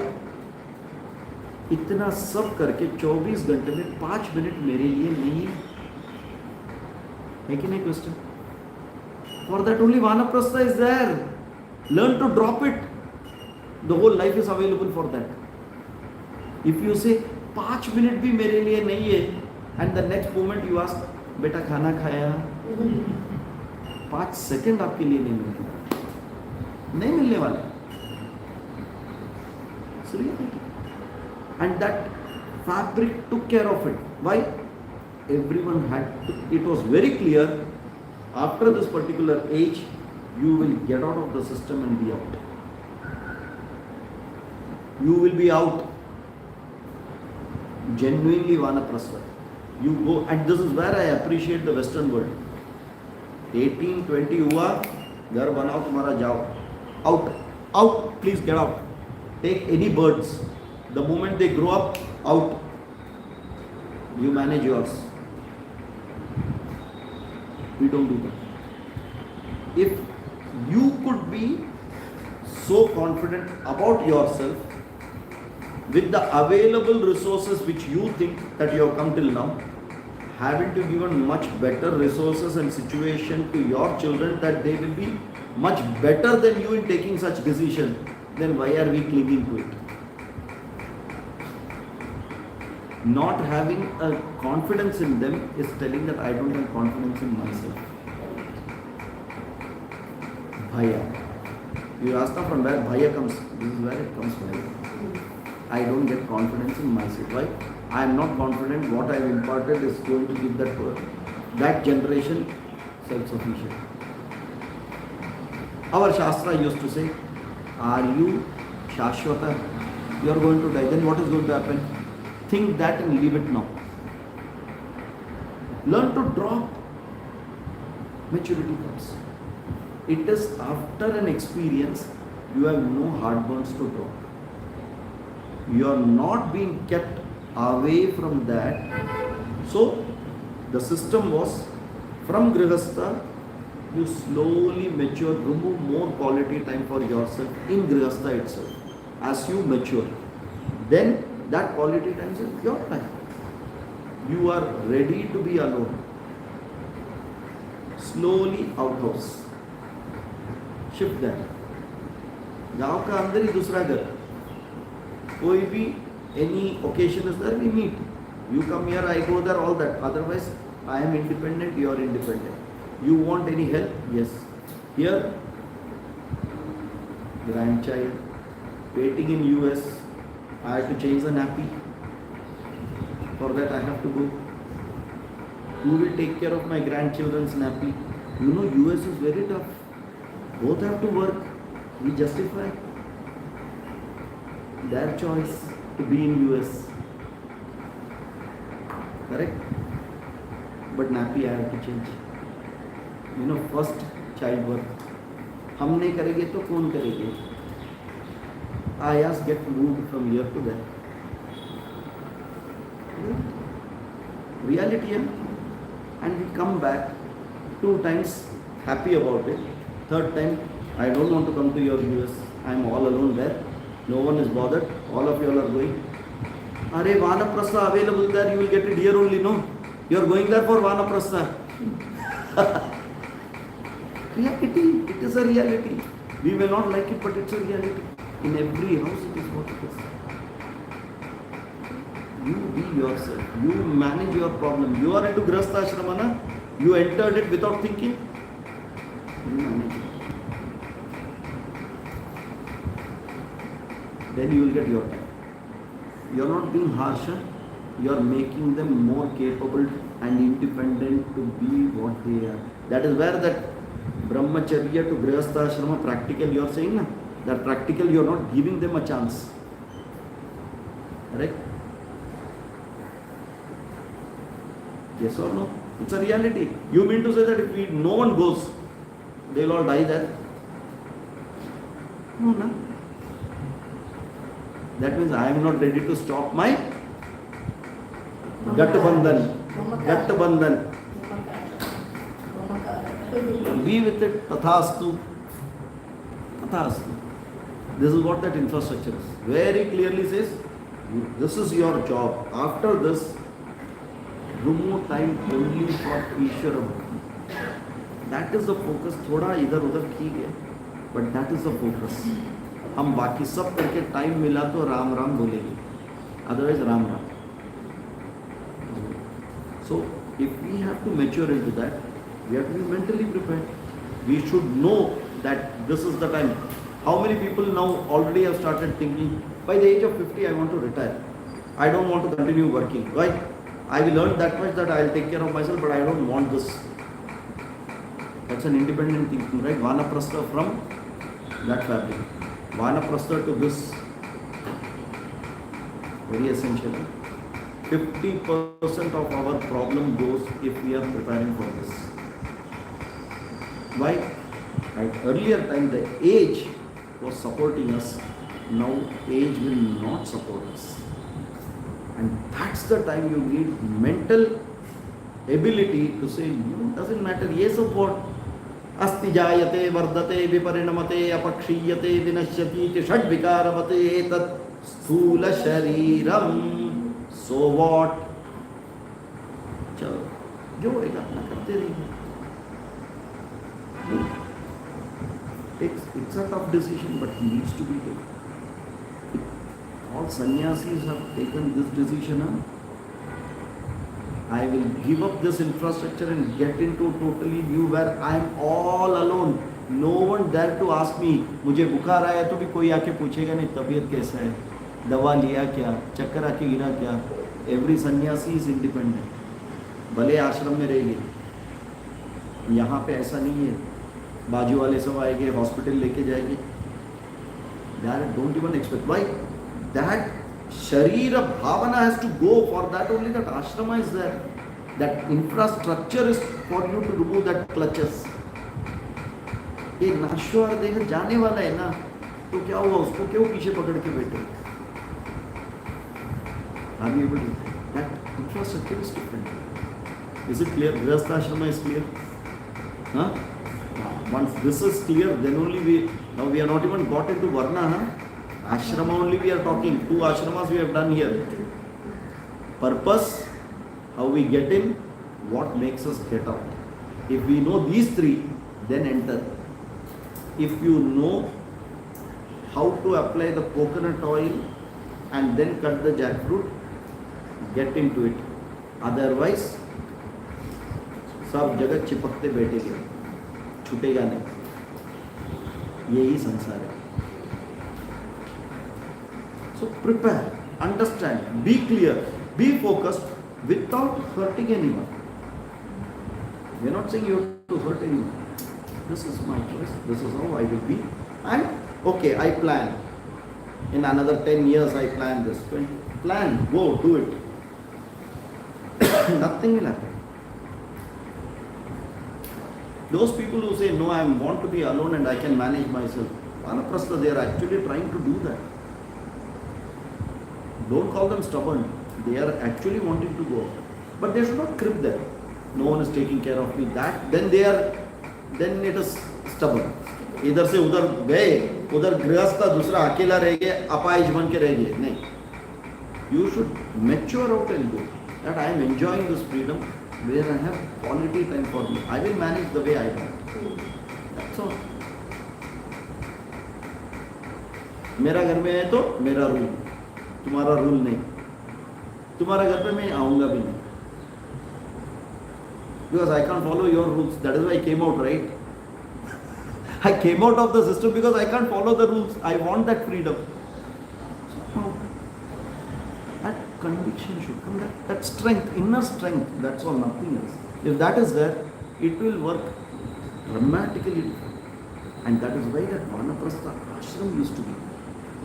इतना सब करके 24 घंटे में 5 minute मेरे लिए नहीं है कि नहीं question? For that only Vanaprastha is there. Learn to drop it. The whole life is available for that. If you say 5 minute भी मेरे लिए नहीं है, and the next moment you ask, बेटा खाना खाया? 5 सेकंड आपके लिए नहीं मिलने वाला. And that fabric took care of it. Why? Everyone had to, it was very clear, after this particular age, you will get out of the system and be out. You will be out. Genuinely Vanaprastha. You go, and this is where I appreciate the Western world. 18, 20 हुआ, घर बनाओ तुम्हारा जाओ. Out, please get out. Take any birds. The moment they grow up, out. You manage yours. We don't do that. If you could be so confident about yourself with the available resources which you think that you have come till now, haven't you given much better resources and situation to your children that they will be much better than you in taking such decision? Then why are we clinging to it? Not having a confidence in them is telling that I don't have confidence in myself. Bhaya. You ask now from where Bhaya comes. This is where it comes from. I don't get confidence in myself. Why? I am not confident what I have imparted is going to give that generation self-sufficient. Our Shastra used to say, are you Shashwata? You are going to die. Then what is going to happen? Think that and leave it now. Learn to drop. Maturity comes. It is after an experience, you have no heartburns to drop. You are not being kept away from that. So, the system was from Grihastha, you slowly mature, remove more quality time for yourself in Grihastha itself. As you mature, then that quality time is your time. You are ready to be alone. Slowly outhouse. Shift that. गाँव का अंदर ही दूसरा घर. कोई भी any occasion is there, we meet. You come here, I go there, all that. Otherwise, I am independent, you are independent. You want any help? Yes. Here, grandchild, waiting in US, I have to change the nappy. For that, I have to go. Who will take care of my grandchildren's nappy? You know, US is very tough. Both have to work. We justify their choice to be in US. Correct? But nappy I have to change. You know, first childbirth. हम नहीं करेंगे तो कौन करेंगे? Ayahs get moved from here to there. reality, and we come back 2 times happy about it. Third time, I don't want to come to your US. I'm all alone there. No one is bothered. All of you all are going. Are Vanaprastha available there? You will get it here only, no? You are going there for Vanaprastha. Reality. It is a reality. We may not like it, but it's a reality. In every house, it is what it is. You be yourself. You manage your problem. You are into Grihastha Ashrama, na? You entered it without thinking. You manage it. Then you will get your time. You are not being harsher. You are making them more capable and independent to be what they are. That is where that Brahmacharya to Grihastha Ashrama practical you are saying, na? That practical you are not giving them a chance. Correct? Yes or no? It's a reality. You mean to say that if no one goes, they'll all die there? No, no. That means I am not ready to stop my Gatbandhan. Gatbandhan. Be with it. Tathastu. Tathastu. This is what that infrastructure is. Very clearly says, this is your job. After this, remove time only for Ishvara Bhakti. That is the focus. थोड़ा इधर उधर ठीक है, but that is the focus. हम बाकी सब करके time मिला तो राम राम बोलेंगे, otherwise Ram Ram. So if we have to mature into that, we have to be mentally prepared. We should know that this is the time. How many people now already have started thinking, by the age of 50 I want to retire. I don't want to continue working. Why? I will earn that much that I will take care of myself, but I don't want this. That's an independent thinking, right? Vanaprastha from that fabric. Vanaprastha to this. Very essential. 50% of our problem goes if we are preparing for this. Why? At earlier time, the age was supporting us. Now, age will not support us. And that's the time you need mental ability to say, doesn't matter, yes of what? Asti jayate, vardate, viparinamate, apakshiyate, vinashyati, shad vikaravate, tat sthula shariram. So what? Chalo, jo hoega apna karte rahiye. It's a tough decision, but it needs to be taken. All sannyasis have taken this decision. I will give up this infrastructure and get into totally new where I am all alone. No one dare to ask me, मुझे बुखार आया तो भी कोई आके पूछेगा नहीं तबीयत कैसा है, दवा लिया क्या, चक्कर आके गिरा क्या. Every sannyasi is independent. भले आश्रम में रहेगी. यहाँ पे ऐसा नहीं है. बाजू वाले सब आएंगे, हॉस्पिटल लेके जाएंगे. Don't even expect. Why? That Sharira Bhavana has to go. For that only that ashrama is there. That infrastructure is for you to remove that clutches. एक नाश्वर देकर जाने वाला है ना, तो क्या हुआ, उसको क्यों पीछे पकड़ के बैठे? Are you able to? That infrastructure is different. Is it clear? Grihastha ashrama is clear? Huh? Once this is clear, then only we are not even got into Varna. Huh? Ashrama only we are talking. 2 ashramas we have done here. Purpose, how we get in, what makes us get out. If we know these 3, then enter. If you know how to apply the coconut oil and then cut the jackfruit, get into it. Otherwise, सब जगह चिपकते बैठेंगे, छूटेगा नहीं. यही संसार है. So prepare, understand, be clear, be focused without hurting anyone. We are not saying you have to hurt anyone. This is my choice, this is how I will be. And okay, I plan. In another 10 years I plan this. Plan, go, do it. Nothing will happen. Those people who say, no, I want to be alone and I can manage myself. Vanaprastha, they are actually trying to do that. Don't call them stubborn. They are actually wanting to go. But they should not crib there. No one is taking care of me. That then it is stubborn. इधर से उधर गए, उधर गृहस्थ दूसरा अकेला रह गया, अपाहिज बन के रह गए. नहीं. You should mature out and go. That I am enjoying this freedom where I have quality time for me. I will manage the way I want. That's all. मेरा घर में है तो मेरा रूल, तुम्हारा रूल नहीं. तुम्हारा घर पे मैं आऊंगा भी नहीं. Because I can't follow your rules. That is why I came out, right? I came out of the system because I can't follow the rules. I want that freedom. So, that conviction should come, that strength, inner strength, that's all, nothing else. If that is there, it will work dramatically. And that is why that Vanaprastha ashram used to be.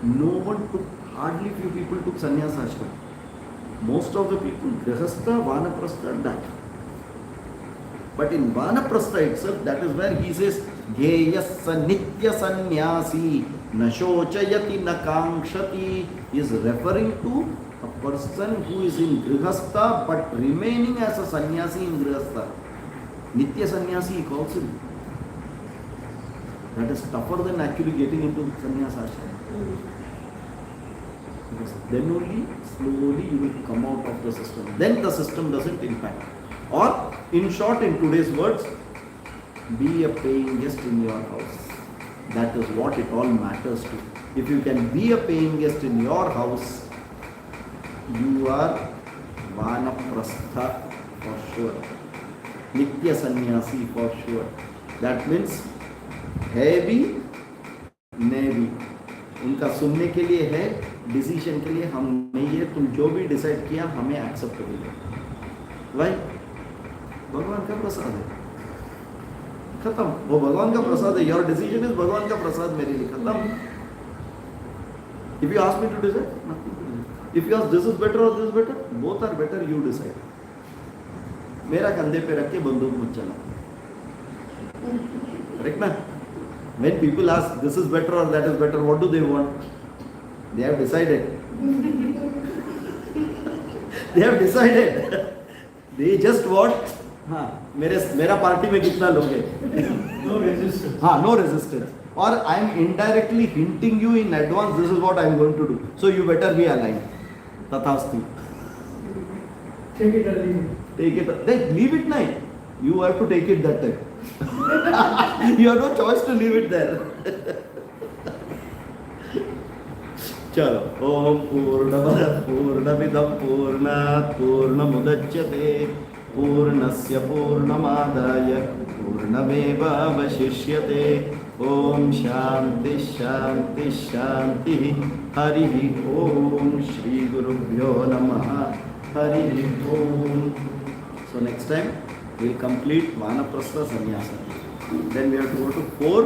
No one took, hardly few people took sannyas ashram. Most of the people, grihastha, Vanaprastha, that. But in Vanaprastha itself, that is where he says, Geyasa nitya sannyasi, nashochayati nakangshati, is referring to a person who is in grihastha but remaining as a sannyasi in grihastha. Nitya sannyasi he calls him. That is tougher than actually getting into sannyasa ashram. Because then only slowly you will come out of the system. Then the system doesn't impact. Or in short, in today's words, be a paying guest in your house. That is what it all matters to. If you can be a paying guest in your house, you are Vanaprastha for sure. Nitya sannyasi for sure. That means है भी नहीं भी, उनका सुनने के लिए है, decision के लिए हम नहीं है. तुम जो भी डिसाइड किया हमें एक्सेप्ट करेंगे. भाई भगवान का प्रसाद है, खत्म. वो भगवान का प्रसाद है. योर डिसीजन इज भगवान का प्रसाद मेरे लिए, खत्म. If you ask me to decide, nothing to decide. If you ask this is better और this better, both are better, you decide. मेरा कंधे पे रख के बंदूक मत चला. करेक्ट ना? When people ask this is better or that is better, what do they want? They have decided. They have decided. They just want, हाँ मेरा पार्टी में कितना लोग हैं? No resistance. हाँ, no resistance. Or I am indirectly hinting you in advance, this is what I am going to do. So you better be aligned. Tathastu. Take it or leave it. Take it. Then leave it now. You have to take it that time. You have no choice to leave it there. चलो. ओम पूर्णमद पूर्णमिदं पूर्णात् पूर्णमुदच्यते पूर्णस्य पूर्णमादाय पूर्णमेवावशिष्यते. ओम शांति शांति शांति. हरि ओम. श्री गुरुभ्यो नमः. हरि ओम. So next time we will complete Vanaprastha sannyasa. Then we have to go to 4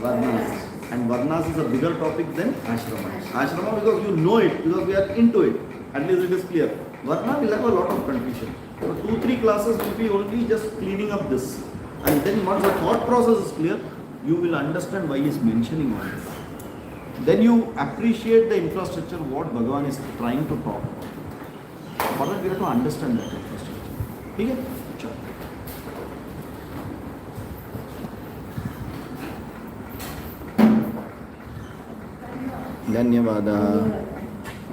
Varnas. And Varnas is a bigger topic than Ashrama. Ashrama because you know it, because we are into it. At least it is clear. Varna will have a lot of confusion. So 2-3 classes will be only just cleaning up this. And then once the thought process is clear, you will understand why he is mentioning all this. Then you appreciate the infrastructure, what Bhagavan is trying to talk about. For that we have to understand that infrastructure. ठीक है? धन्यवाद.